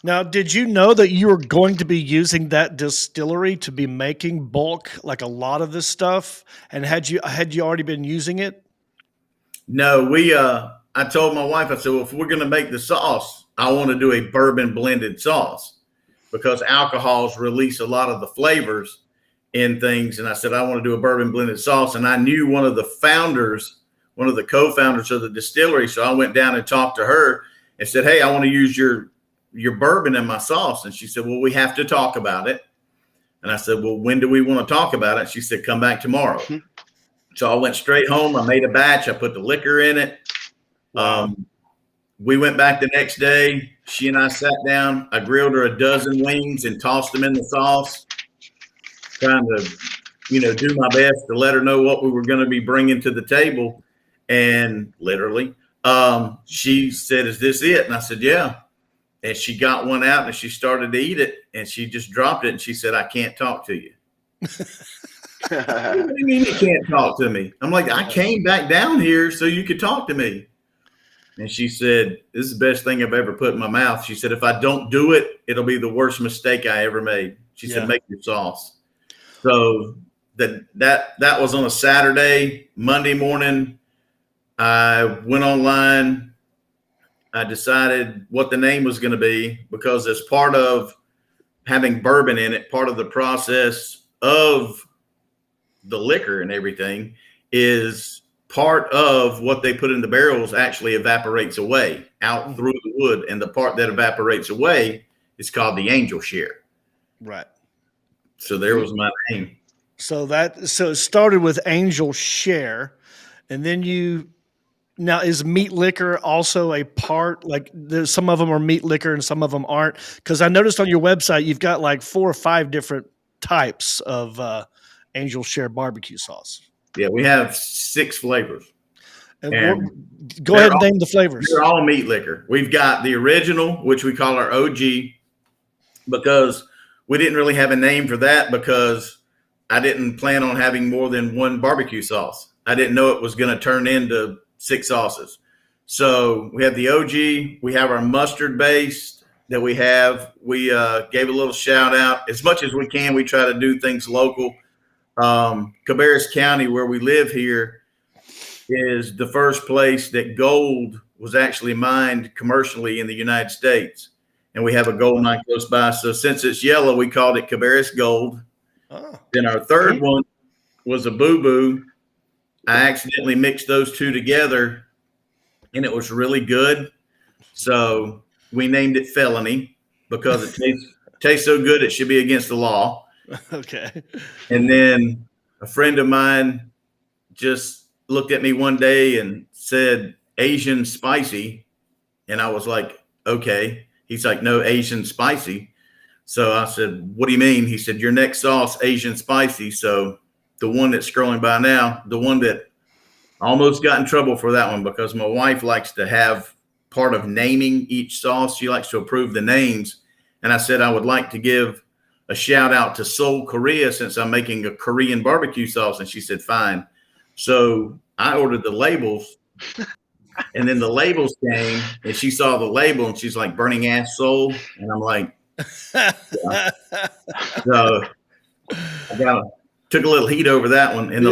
Speaker 2: Now, did you know that you were going to be using that distillery to be making bulk, like a lot of this stuff? And had you already been using it?
Speaker 4: No, I told my wife, I said, "Well, if we're going to make the sauce, I want to do a bourbon blended sauce because alcohols release a lot of the flavors in things." And I said, "I want to do a bourbon blended sauce." And I knew one of the co-founders of the distillery. So I went down and talked to her and said, "Hey, I want to use your bourbon in my sauce." And she said, "Well, we have to talk about it." And I said, "Well, when do we want to talk about it?" She said, "Come back tomorrow." So I went straight home. I made a batch. I put the liquor in it. We went back the next day. She and I sat down. I grilled her a dozen wings and tossed them in the sauce, trying to, do my best to let her know what we were going to be bringing to the table. And literally, she said, "Is this it?" And I said, "Yeah." And she got one out and she started to eat it, and she just dropped it. And she said, "I can't talk to you." What do you mean you can't talk to me? I'm like, I came back down here so you could talk to me. And she said, "This is the best thing I've ever put in my mouth." She said, "If I don't do it, it'll be the worst mistake I ever made." She said, "Make your sauce." So that was on a Saturday. Monday morning, I went online. I decided what the name was going to be, because as part of having bourbon in it, part of the process of the liquor and everything is part of what they put in the barrels actually evaporates away out through the wood. And the part that evaporates away is called the angel share.
Speaker 2: Right.
Speaker 4: So there was my name.
Speaker 2: So it started with angel share, and then now is meat liquor also a part? Like some of them are meat liquor and some of them aren't, because I noticed on your website you've got like 4 or 5 different types of angel share barbecue sauce.
Speaker 4: Yeah, we have 6 flavors.
Speaker 2: And go ahead and name the flavors.
Speaker 4: They're all meat liquor. We've got the original, which we call our OG, because we didn't really have a name for that, because I didn't plan on having more than one barbecue sauce. I didn't know it was going to turn into 6 sauces. So we have the OG. We have our mustard base that we have. We gave a little shout out. As much as we can, we try to do things local. Cabarrus County, where we live here, is the first place that gold was actually mined commercially in the United States. And we have a gold mine close by. So since it's yellow, we called it Cabarrus Gold. Oh. Then our third one was a boo-boo. I accidentally mixed those 2 together, and it was really good. So we named it Felony, because it tastes so good it should be against the law.
Speaker 2: Okay.
Speaker 4: And then a friend of mine just looked at me one day and said, "Asian spicy." And I was like, "Okay." He's like, "No, Asian spicy." So I said, "What do you mean?" He said, "Your next sauce, Asian spicy." So the one that's scrolling by now, the one that almost got in trouble for that one, because my wife likes to have part of naming each sauce. She likes to approve the names. And I said, I would like to give a shout out to Seoul, Korea, since I'm making a Korean barbecue sauce. And she said, fine. So I ordered the labels, and then the labels came, and she saw the label and she's like, "Burning ass Seoul." And I'm like, yeah. So I took a little heat over that one. And the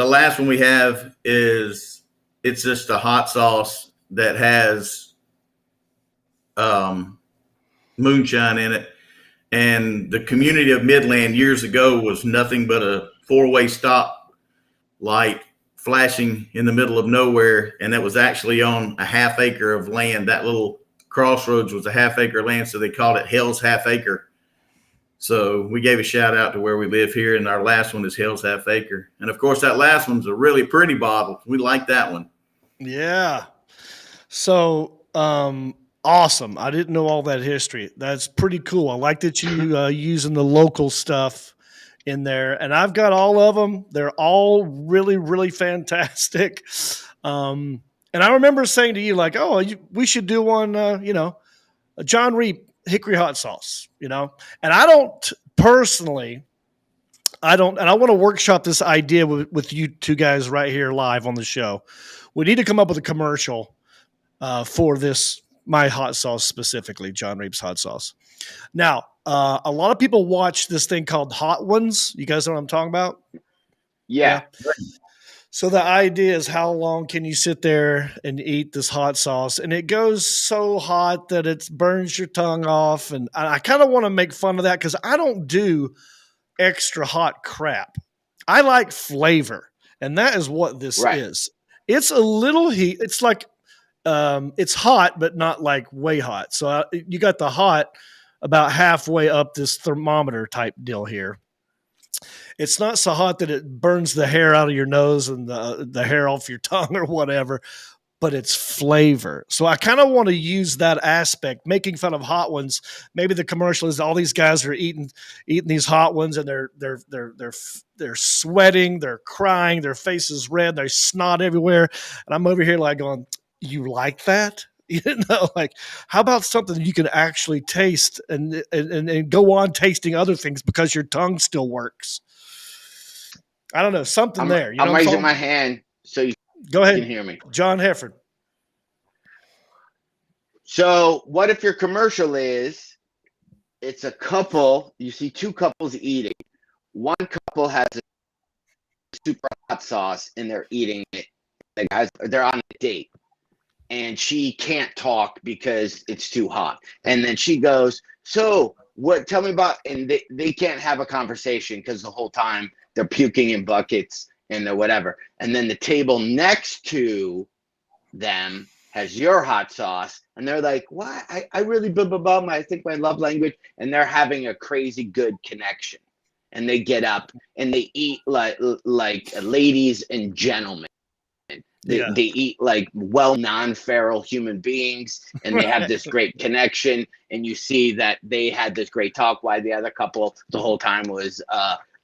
Speaker 4: last one we have it's just a hot sauce that has moonshine in it. And the community of Midland years ago was nothing but a 4-way stop light flashing in the middle of nowhere. And that was actually on a half acre of land. That little crossroads was a half acre land. So they called it Hell's Half Acre. So we gave a shout out to where we live here. And our last one is Hell's Half Acre. And of course, that last one's a really pretty bottle. We like that one.
Speaker 2: Yeah. So, awesome. I didn't know all that history. That's pretty cool. I like that you using the local stuff in there. And I've got all of them. They're all really, really fantastic. And I remember saying to you, like, we should do one, a John Reep hickory hot sauce, and I don't personally, and I want to workshop this idea with you 2 guys right here live on the show. We need to come up with a commercial for this, my hot sauce specifically, John Reep's hot sauce. Now, a lot of people watch this thing called Hot Ones. You guys know what I'm talking about?
Speaker 3: Yeah.
Speaker 2: So the idea is, how long can you sit there and eat this hot sauce? And it goes so hot that it burns your tongue off. And I kind of want to make fun of that, because I don't do extra hot crap. I like flavor. And that is what this is. It's a little heat. It's like, it's hot, but not like way hot. So you got the hot about halfway up this thermometer type deal here. It's not so hot that it burns the hair out of your nose and the hair off your tongue or whatever, but it's flavor. So I kind of want to use that aspect, making fun of hot ones. Maybe the commercial is all these guys are eating these hot ones, and they're sweating, they're crying, their face is red, there's snot everywhere, and I'm over here like going, "You like that?" You know, like, how about something you can actually taste and go on tasting other things because your tongue still works. I don't know, something there. You know,
Speaker 3: I'm raising my hand so you
Speaker 2: go ahead.
Speaker 3: can hear me.
Speaker 2: John Heffron.
Speaker 3: So what if your commercial is, it's a couple, you see two couples eating. One couple has a super hot sauce and they're eating it. The guys, they're on a date. And she can't talk because it's too hot. And then she goes, so what, tell me about, and they can't have a conversation because the whole time they're puking in buckets and they're whatever. And then the table next to them has your hot sauce. And they're like, what? I really, blah, blah, blah, I think my love language. And they're having a crazy good connection. And they get up and they eat like ladies and gentlemen. They eat like non-feral human beings, and they have this great connection. And you see that they had this great talk while the other couple the whole time was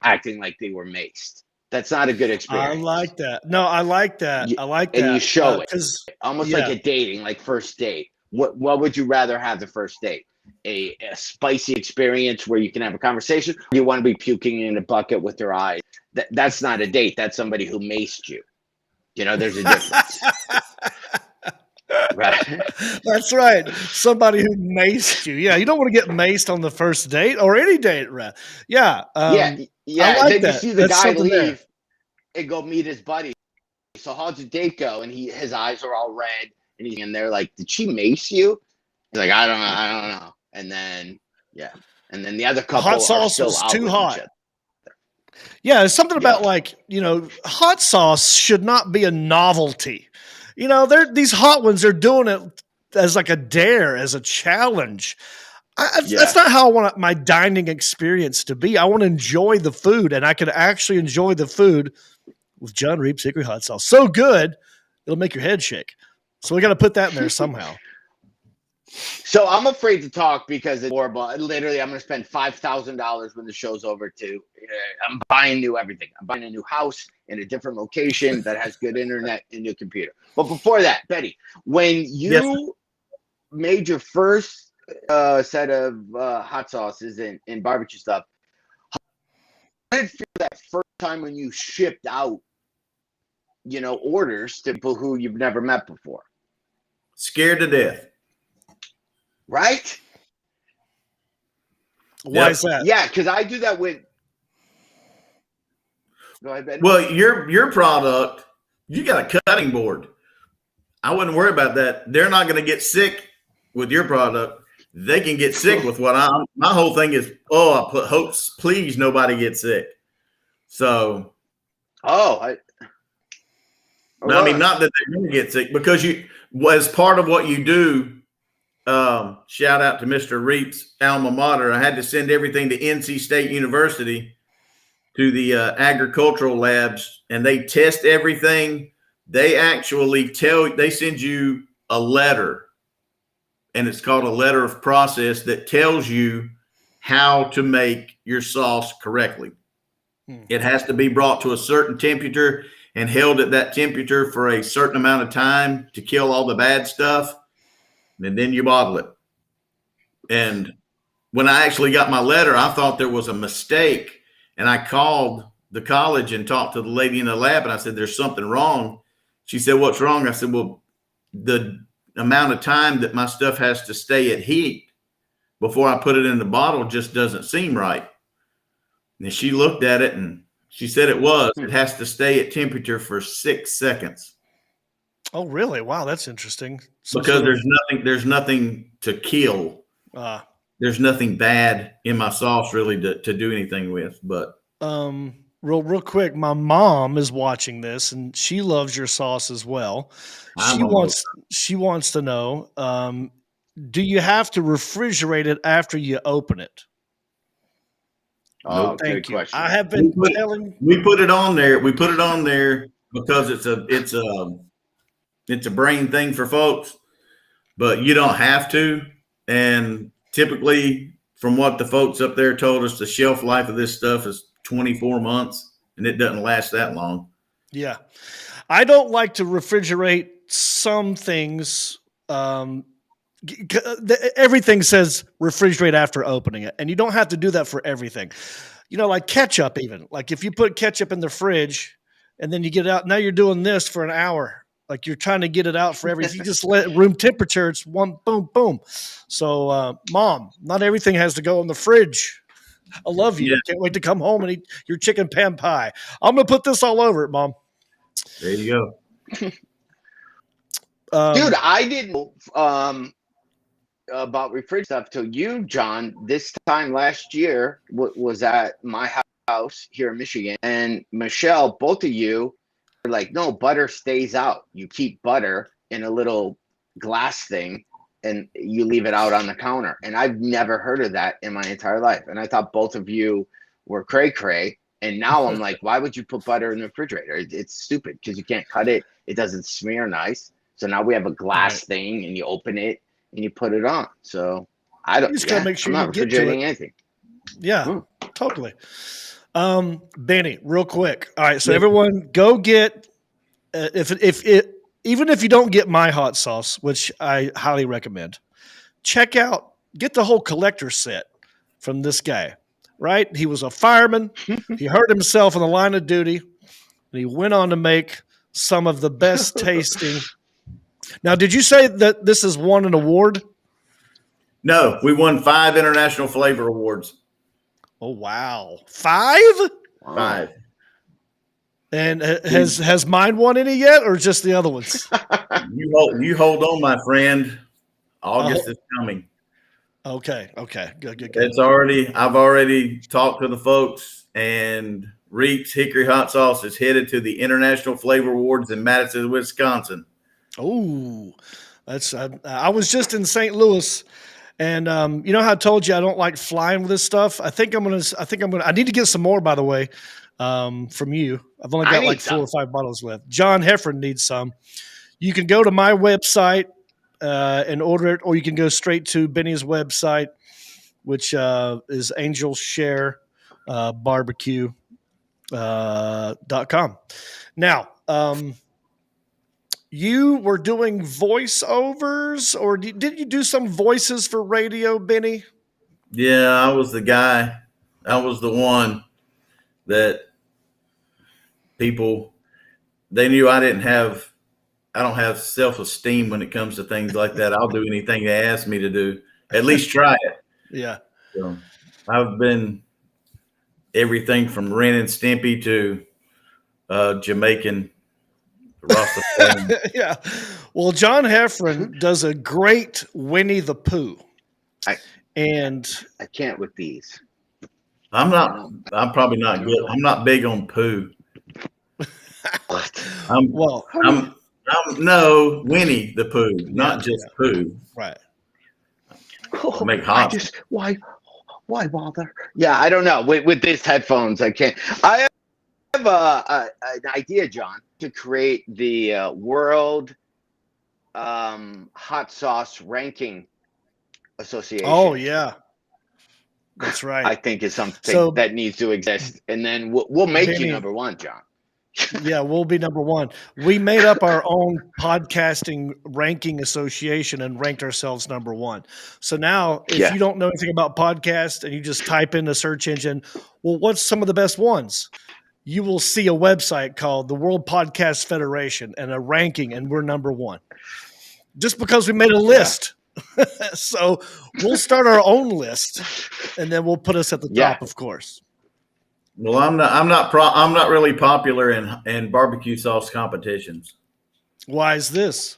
Speaker 3: acting like they were maced. That's not a good experience.
Speaker 2: I like that. No, I like that. I like that.
Speaker 3: And you show it almost like
Speaker 2: yeah.
Speaker 3: a dating, like first date. What would you rather have the first date? A spicy experience where you can have a conversation? Or you want to be puking in a bucket with your eyes? That's not a date. That's somebody who maced you. You know, there's a difference. Right.
Speaker 2: That's right. Somebody who maced you. Yeah, you don't want to get maced on the first date or any date. Right? Yeah.
Speaker 3: Yeah.
Speaker 2: I like
Speaker 3: then
Speaker 2: that.
Speaker 3: You see the
Speaker 2: That's
Speaker 3: guy leave
Speaker 2: there.
Speaker 3: and go meet his buddy. So how'd the date go? And his eyes are all red, and he's in there like, did she mace you? He's like, I don't know. And then and then the other couple
Speaker 2: hot sauce
Speaker 3: are still
Speaker 2: was
Speaker 3: out
Speaker 2: too
Speaker 3: with
Speaker 2: hot.
Speaker 3: each other.
Speaker 2: Yeah, it's something about like, you know, hot sauce should not be a novelty. You know, these hot ones are doing it as like a dare, as a challenge. That's not how I want my dining experience to be. I want to enjoy the food, and I can actually enjoy the food with John Reep's hickory hot sauce. So good, it'll make your head shake. So we got to put that in there somehow.
Speaker 3: So I'm afraid to talk because it's horrible. Literally, I'm going to spend $5,000 when the show's over. I'm buying new everything. I'm buying a new house in a different location that has good internet and new computer. But before that, Betty, when you made your first set of hot sauces and barbecue stuff, how did it feel that first time when you shipped out, orders to people who you've never met before?
Speaker 4: Scared to death.
Speaker 3: Right?
Speaker 2: Why is that?
Speaker 3: Yeah, because I do that with. Go ahead, Ben.
Speaker 4: Well, your product, you got a cutting board. I wouldn't worry about that. They're not going to get sick with your product. They can get sick with what my whole thing is. I put hopes, please, nobody get sick. So.
Speaker 3: I
Speaker 4: mean, not that they're going to get sick, because as part of what you do. Shout out to Mr. Reep's alma mater. I had to send everything to NC State University to the agricultural labs, and they test everything. They actually they send you a letter, and it's called a letter of process that tells you how to make your sauce correctly. It has to be brought to a certain temperature and held at that temperature for a certain amount of time to kill all the bad stuff. And then you bottle it. And when I actually got my letter, I thought there was a mistake. And I called the college and talked to the lady in the lab. And I said, there's something wrong. She said, what's wrong? I said, well, the amount of time that my stuff has to stay at heat before I put it in the bottle just doesn't seem right. And she looked at it and she said it has to stay at temperature for 6 seconds.
Speaker 2: Oh, really? Wow, that's interesting.
Speaker 4: Because there's nothing to kill. There's nothing bad in my sauce really to do anything with. But
Speaker 2: real quick, my mom is watching this and she loves your sauce as well. She wants to know, do you have to refrigerate it after you open it?
Speaker 3: Oh,
Speaker 2: thank you.
Speaker 3: Question.
Speaker 2: I have been
Speaker 4: we put it on there. We put it on there because it's a It's a brain thing for folks, but you don't have to. And typically, from what the folks up there told us, the shelf life of this stuff is 24 months, and it doesn't last that long.
Speaker 2: Yeah. I don't like to refrigerate some things. Everything says refrigerate after opening it, and you don't have to do that for everything. Like ketchup, even. Like if you put ketchup in the fridge and then you get it out, now you're doing this for an hour. Like you're trying to get it out for everything. You just let room temperature. It's one boom, boom. So, Mom, not everything has to go in the fridge. I love you.
Speaker 4: Yeah.
Speaker 2: Can't wait to come home and eat your chicken pan pie. I'm going to put this all over it, Mom.
Speaker 4: There you go.
Speaker 3: Dude, I didn't know about refrigerator stuff till you, John, this time last year was at my house here in Michigan. And Michelle, both of you were like, no, butter stays out. You keep butter in a little glass thing and you leave it out on the counter. And I've never heard of that in my entire life. And I thought both of you were cray-cray. And now I'm like, why would you put butter in the refrigerator? It's stupid because you can't cut it. It doesn't smear nice. So now we have a glass thing and you open it and you put it on. So I don't,
Speaker 2: You just gotta make sure
Speaker 3: I'm
Speaker 2: you
Speaker 3: not
Speaker 2: get to
Speaker 3: refrigerating
Speaker 2: it.
Speaker 3: anything.
Speaker 2: Yeah, totally. Benny, real quick. All right. So everyone go get, even if you don't get my hot sauce, which I highly recommend, get the whole collector set from this guy, right? He was a fireman. He hurt himself in the line of duty and he went on to make some of the best tasting. Now, did you say that this has won an award?
Speaker 4: No, we won 5 international flavor awards.
Speaker 2: Oh, wow. 5?
Speaker 4: 5.
Speaker 2: And has mine won any yet, or just the other ones?
Speaker 4: You hold on, my friend. August is coming.
Speaker 2: Okay. Good.
Speaker 4: I've already talked to the folks, and Reep's Hickory Hot Sauce is headed to the International Flavor Awards in Madison, Wisconsin.
Speaker 2: Oh, I was just in St. Louis, and you know how I told you I don't like flying with this stuff. I need to get some more, by the way, from you. I've only got like 4 or 5 bottles left. John Heffron needs some. You can go to my website and order it, or you can go straight to Benny's website, which is angelsharebarbecue.com. Now, you were doing voiceovers, or did you do some voices for radio, Benny?
Speaker 4: Yeah, I was the guy. I was the one that people, they knew I don't have self-esteem when it comes to things like that. I'll do anything they ask me to do. At least try it.
Speaker 2: Yeah.
Speaker 4: So I've been everything from Ren and Stimpy to Jamaican Rasta.
Speaker 2: Yeah. Well, John Heffron does a great Winnie the Pooh.
Speaker 3: I can't with these.
Speaker 4: I'm probably not good. I'm not big on poo. No, Winnie the Pooh, not just Pooh.
Speaker 2: Right.
Speaker 4: Make hot.
Speaker 3: Why bother? Yeah, I don't know. With these headphones, I can't. I have an idea, John, to create the World Hot Sauce Ranking Association.
Speaker 2: Oh, yeah. That's right.
Speaker 3: I think is something that needs to exist. And then we'll make
Speaker 2: Benny,
Speaker 3: you number 1, John.
Speaker 2: Yeah, we'll be number 1. We made up our own podcasting ranking association and ranked ourselves number 1. So now if you don't know anything about podcasts and you just type in the search engine, well, what's some of the best ones? You will see a website called the World Podcast Federation and a ranking, and we're number 1. Just because we made a list. So we'll start our own list and then we'll put us at the top, of course.
Speaker 4: Well, I'm not really popular in barbecue sauce competitions.
Speaker 2: Why is this?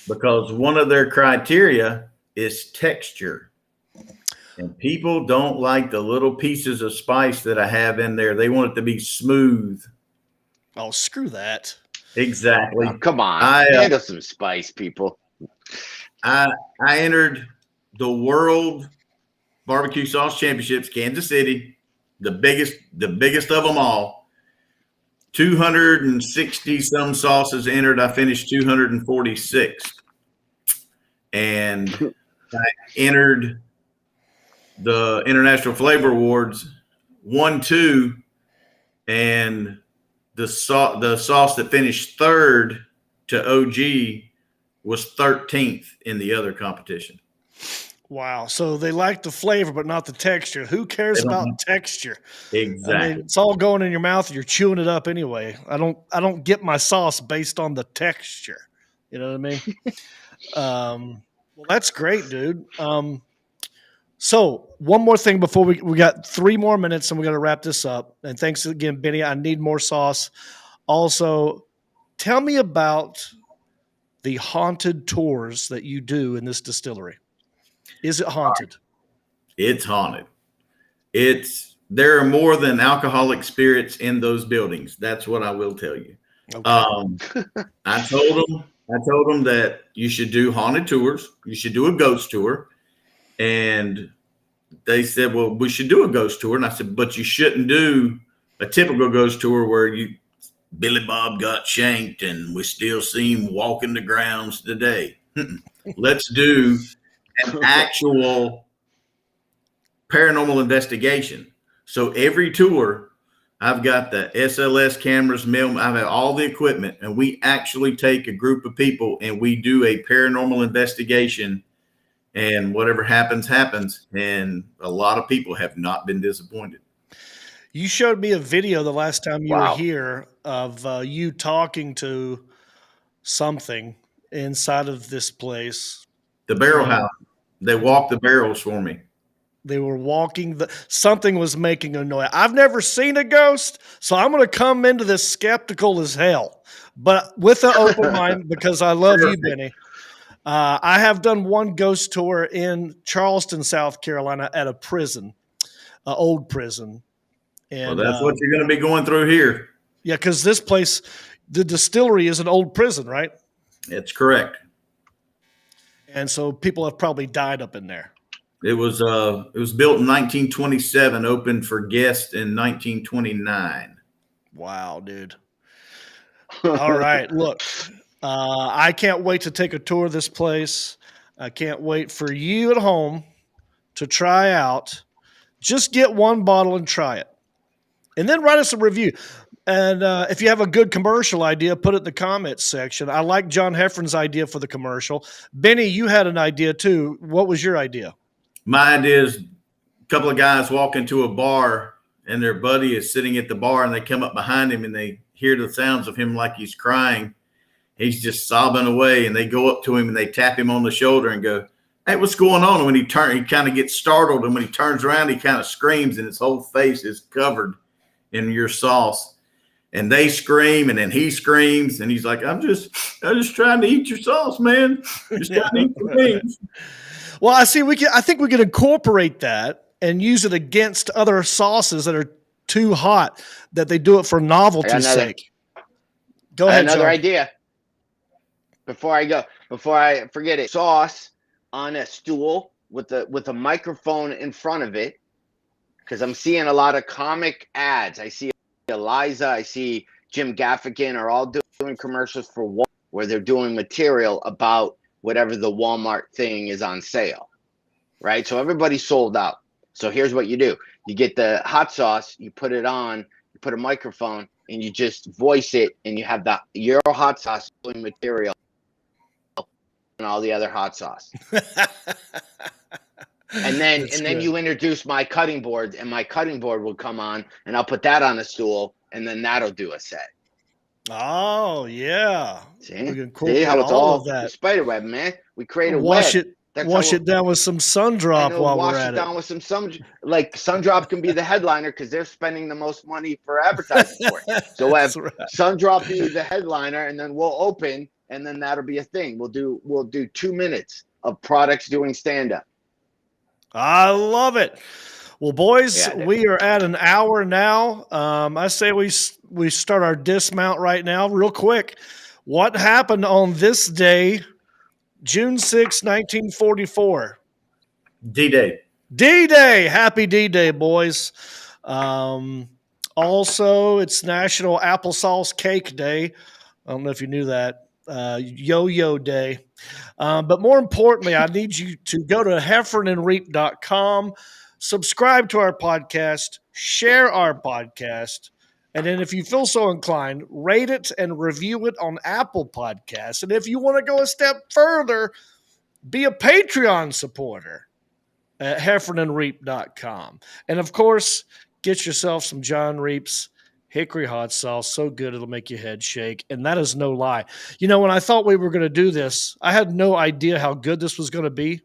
Speaker 4: Because one of their criteria is texture. And people don't like the little pieces of spice that I have in there. They want it to be smooth.
Speaker 2: Oh, screw that.
Speaker 4: Exactly.
Speaker 3: Oh, come on. Handle some spice, people.
Speaker 4: I entered the World Barbecue Sauce Championships, Kansas City, the biggest of them all. 260 some sauces entered. I finished 246. And I entered the International Flavor Awards, won 2, and the sauce that finished third to OG was 13th in the other competition.
Speaker 2: Wow. So they like the flavor, but not the texture. Who cares about texture?
Speaker 4: Exactly.
Speaker 2: I mean, it's all going in your mouth and you're chewing it up anyway. I don't get my sauce based on the texture. You know what I mean? Well, that's great, dude. So one more thing before we got 3 more minutes and we got to wrap this up. And thanks again, Benny. I need more sauce. Also, tell me about the haunted tours that you do in this distillery. Is it haunted?
Speaker 4: It's haunted. There are more than alcoholic spirits in those buildings. That's what I will tell you. Okay. I told them that you should do haunted tours. You should do a ghost tour. And they said, well, we should do a ghost tour. And I said, but you shouldn't do a typical ghost tour where Billy Bob got shanked and we still see him walking the grounds today. Let's do an actual paranormal investigation. So every tour, I've got the SLS cameras, I've had all the equipment, and we actually take a group of people and we do a paranormal investigation, and whatever happens, happens. And a lot of people have not been disappointed.
Speaker 2: You showed me a video the last time you were here of you talking to something inside of this place.
Speaker 4: The barrel house. They walked the barrels for me.
Speaker 2: They were walking. Something was making a noise. I've never seen a ghost, so I'm going to come into this skeptical as hell, but with an open mind because I love you, Benny. I have done one ghost tour in Charleston, South Carolina at a prison, an old prison. And,
Speaker 4: well, that's what you're going to be going through here.
Speaker 2: Yeah, because this place, the distillery is an old prison, right?
Speaker 4: It's correct.
Speaker 2: And so people have probably died up in there.
Speaker 4: It was built in 1927, opened for guests in 1929.
Speaker 2: Wow, dude. All right, look, I can't wait to take a tour of this place. I can't wait for you at home to try out. Just get 1 bottle and try it. And then write us a review. And if you have a good commercial idea, put it in the comments section. I like John Heffron's idea for the commercial. Benny, you had an idea too. What was your idea?
Speaker 4: My idea is a couple of guys walk into a bar and their buddy is sitting at the bar and they come up behind him and they hear the sounds of him like he's crying. He's just sobbing away, and they go up to him and they tap him on the shoulder and go, hey, what's going on? And when he kind of gets startled, and when he turns around, he kind of screams and his whole face is covered in your sauce. And they scream, and then he screams, and he's like, I'm just trying to eat your sauce, man. Just trying to eat your things.
Speaker 2: Well, I think we can incorporate that and use it against other sauces that are too hot, that they do it for novelty's sake. Go ahead,
Speaker 3: another
Speaker 2: John.
Speaker 3: idea. Before I forget it, sauce on a stool with a microphone in front of it, because I'm seeing a lot of comic ads. I see Eliza, I see Jim Gaffigan are all doing commercials for Walmart where they're doing material about whatever the Walmart thing is on sale, right? So everybody's sold out. So here's what you do. You get the hot sauce, you put it on, you put a microphone, and you just voice it, and you have your hot sauce doing material and all the other hot sauce. And then you introduce my cutting board, and my cutting board will come on, and I'll put that on a stool, and then that'll do a set.
Speaker 2: Oh yeah.
Speaker 3: See how it's all that spiderweb, man. We create a
Speaker 2: wash
Speaker 3: web.
Speaker 2: Wash it down with some Sundrop while we're at it.
Speaker 3: Wash it down with some Sundrop can be the headliner because they're spending the most money for advertising for it. So have Sundrop be the headliner, and then we'll open, and then that'll be a thing. We'll do 2 minutes of products doing stand up.
Speaker 2: I love it. Well, boys, we are at an hour now. I say we start our dismount right now, real quick. What happened on this day, June 6, 1944?
Speaker 4: D-Day.
Speaker 2: D-Day. Happy D-Day, boys. Also, it's National Applesauce Cake Day. I don't know if you knew that. Yo-Yo Day. But more importantly, I need you to go to heffronandreep.com, subscribe to our podcast, share our podcast, and then if you feel so inclined, rate it and review it on Apple Podcasts. And if you want to go a step further, be a Patreon supporter at heffronandreep.com. And of course, get yourself some John Reep's hickory hot sauce. So good, it'll make your head shake. And that is no lie. You know, when I thought we were going to do this, I had no idea how good this was going to be.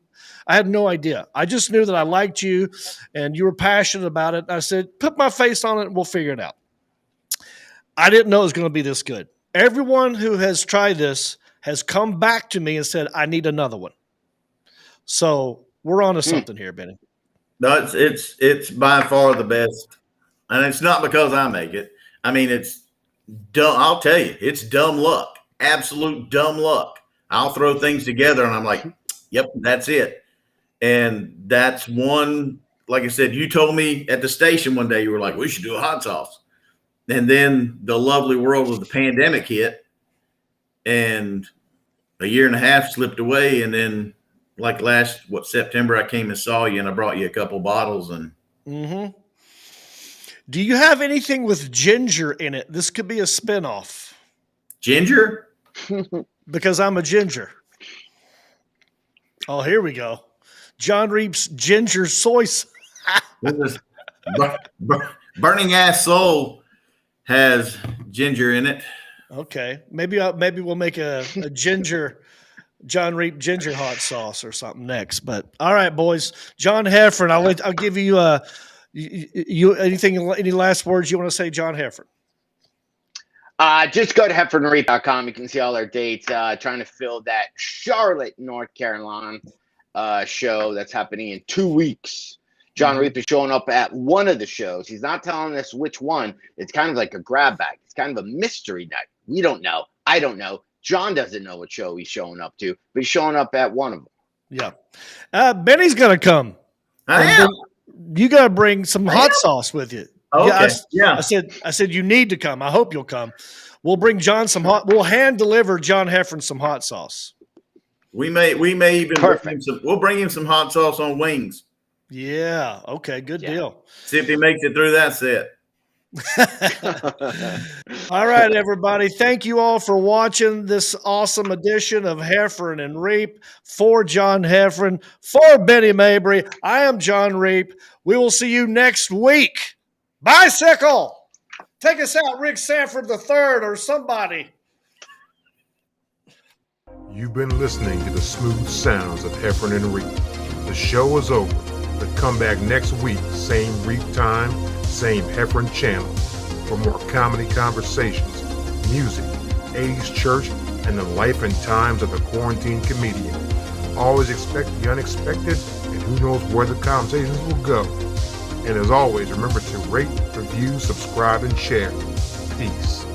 Speaker 2: I had no idea. I just knew that I liked you and you were passionate about it. I said, put my face on it and we'll figure it out. I didn't know it was going to be this good. Everyone who has tried this has come back to me and said, I need another one. So we're on to something here, Benny.
Speaker 4: No, it's by far the best. And it's not because I make it. I mean, it's dumb. I'll tell you, it's dumb luck. Absolute dumb luck. I'll throw things together and I'm like, yep, that's it. And that's one, like I said, you told me at the station one day, you were like, we should do a hot sauce. And then the lovely world of the pandemic hit and a year and a half slipped away. And then like September, I came and saw you and I brought you a couple bottles and.
Speaker 2: Mm-hmm. Do you have anything with ginger in it? This could be a spinoff.
Speaker 4: Ginger?
Speaker 2: Because I'm a ginger. Oh, here we go. John Reep's ginger soy sauce.
Speaker 4: Burning Ass Soul has ginger in it.
Speaker 2: Okay. Maybe we'll make a ginger John Reep ginger hot sauce or something next. But all right, boys. John Heffron, I'll give you any last words you want to say, John Heffron?
Speaker 3: Just go to heffronreep.com. You can see all our dates. Trying to fill that Charlotte, North Carolina show that's happening in 2 weeks. John Reep is showing up at one of the shows. He's not telling us which one. It's kind of like a grab bag. It's kind of a mystery night. We don't know. I don't know. John doesn't know what show he's showing up to, but he's showing up at one of them.
Speaker 2: Yeah. Benny's going to come.
Speaker 4: I am.
Speaker 2: You got to bring some hot sauce with you.
Speaker 4: Okay.
Speaker 2: I said you need to come. I hope you'll come. We'll bring John we'll hand deliver John Heffron some hot sauce.
Speaker 4: We may even we'll bring him some hot sauce on wings.
Speaker 2: Yeah. Okay. Good deal.
Speaker 4: See if he makes it through that set.
Speaker 2: All right, everybody. Thank you all for watching this awesome edition of Heffron and Reep. For John Heffron, for Benny Mabry, I am John Reep. We will see you next week. Bicycle! Take us out, Rick Sanford III or somebody.
Speaker 5: You've been listening to the smooth sounds of Heffron and Reep. The show is over, but come back next week, same Reep time, same Heffron channel, for more comedy conversations, music, 80s church, and the life and times of the quarantine comedian. Always expect the unexpected, and who knows where the conversations will go. And as always, remember to rate, review, subscribe, and share. Peace.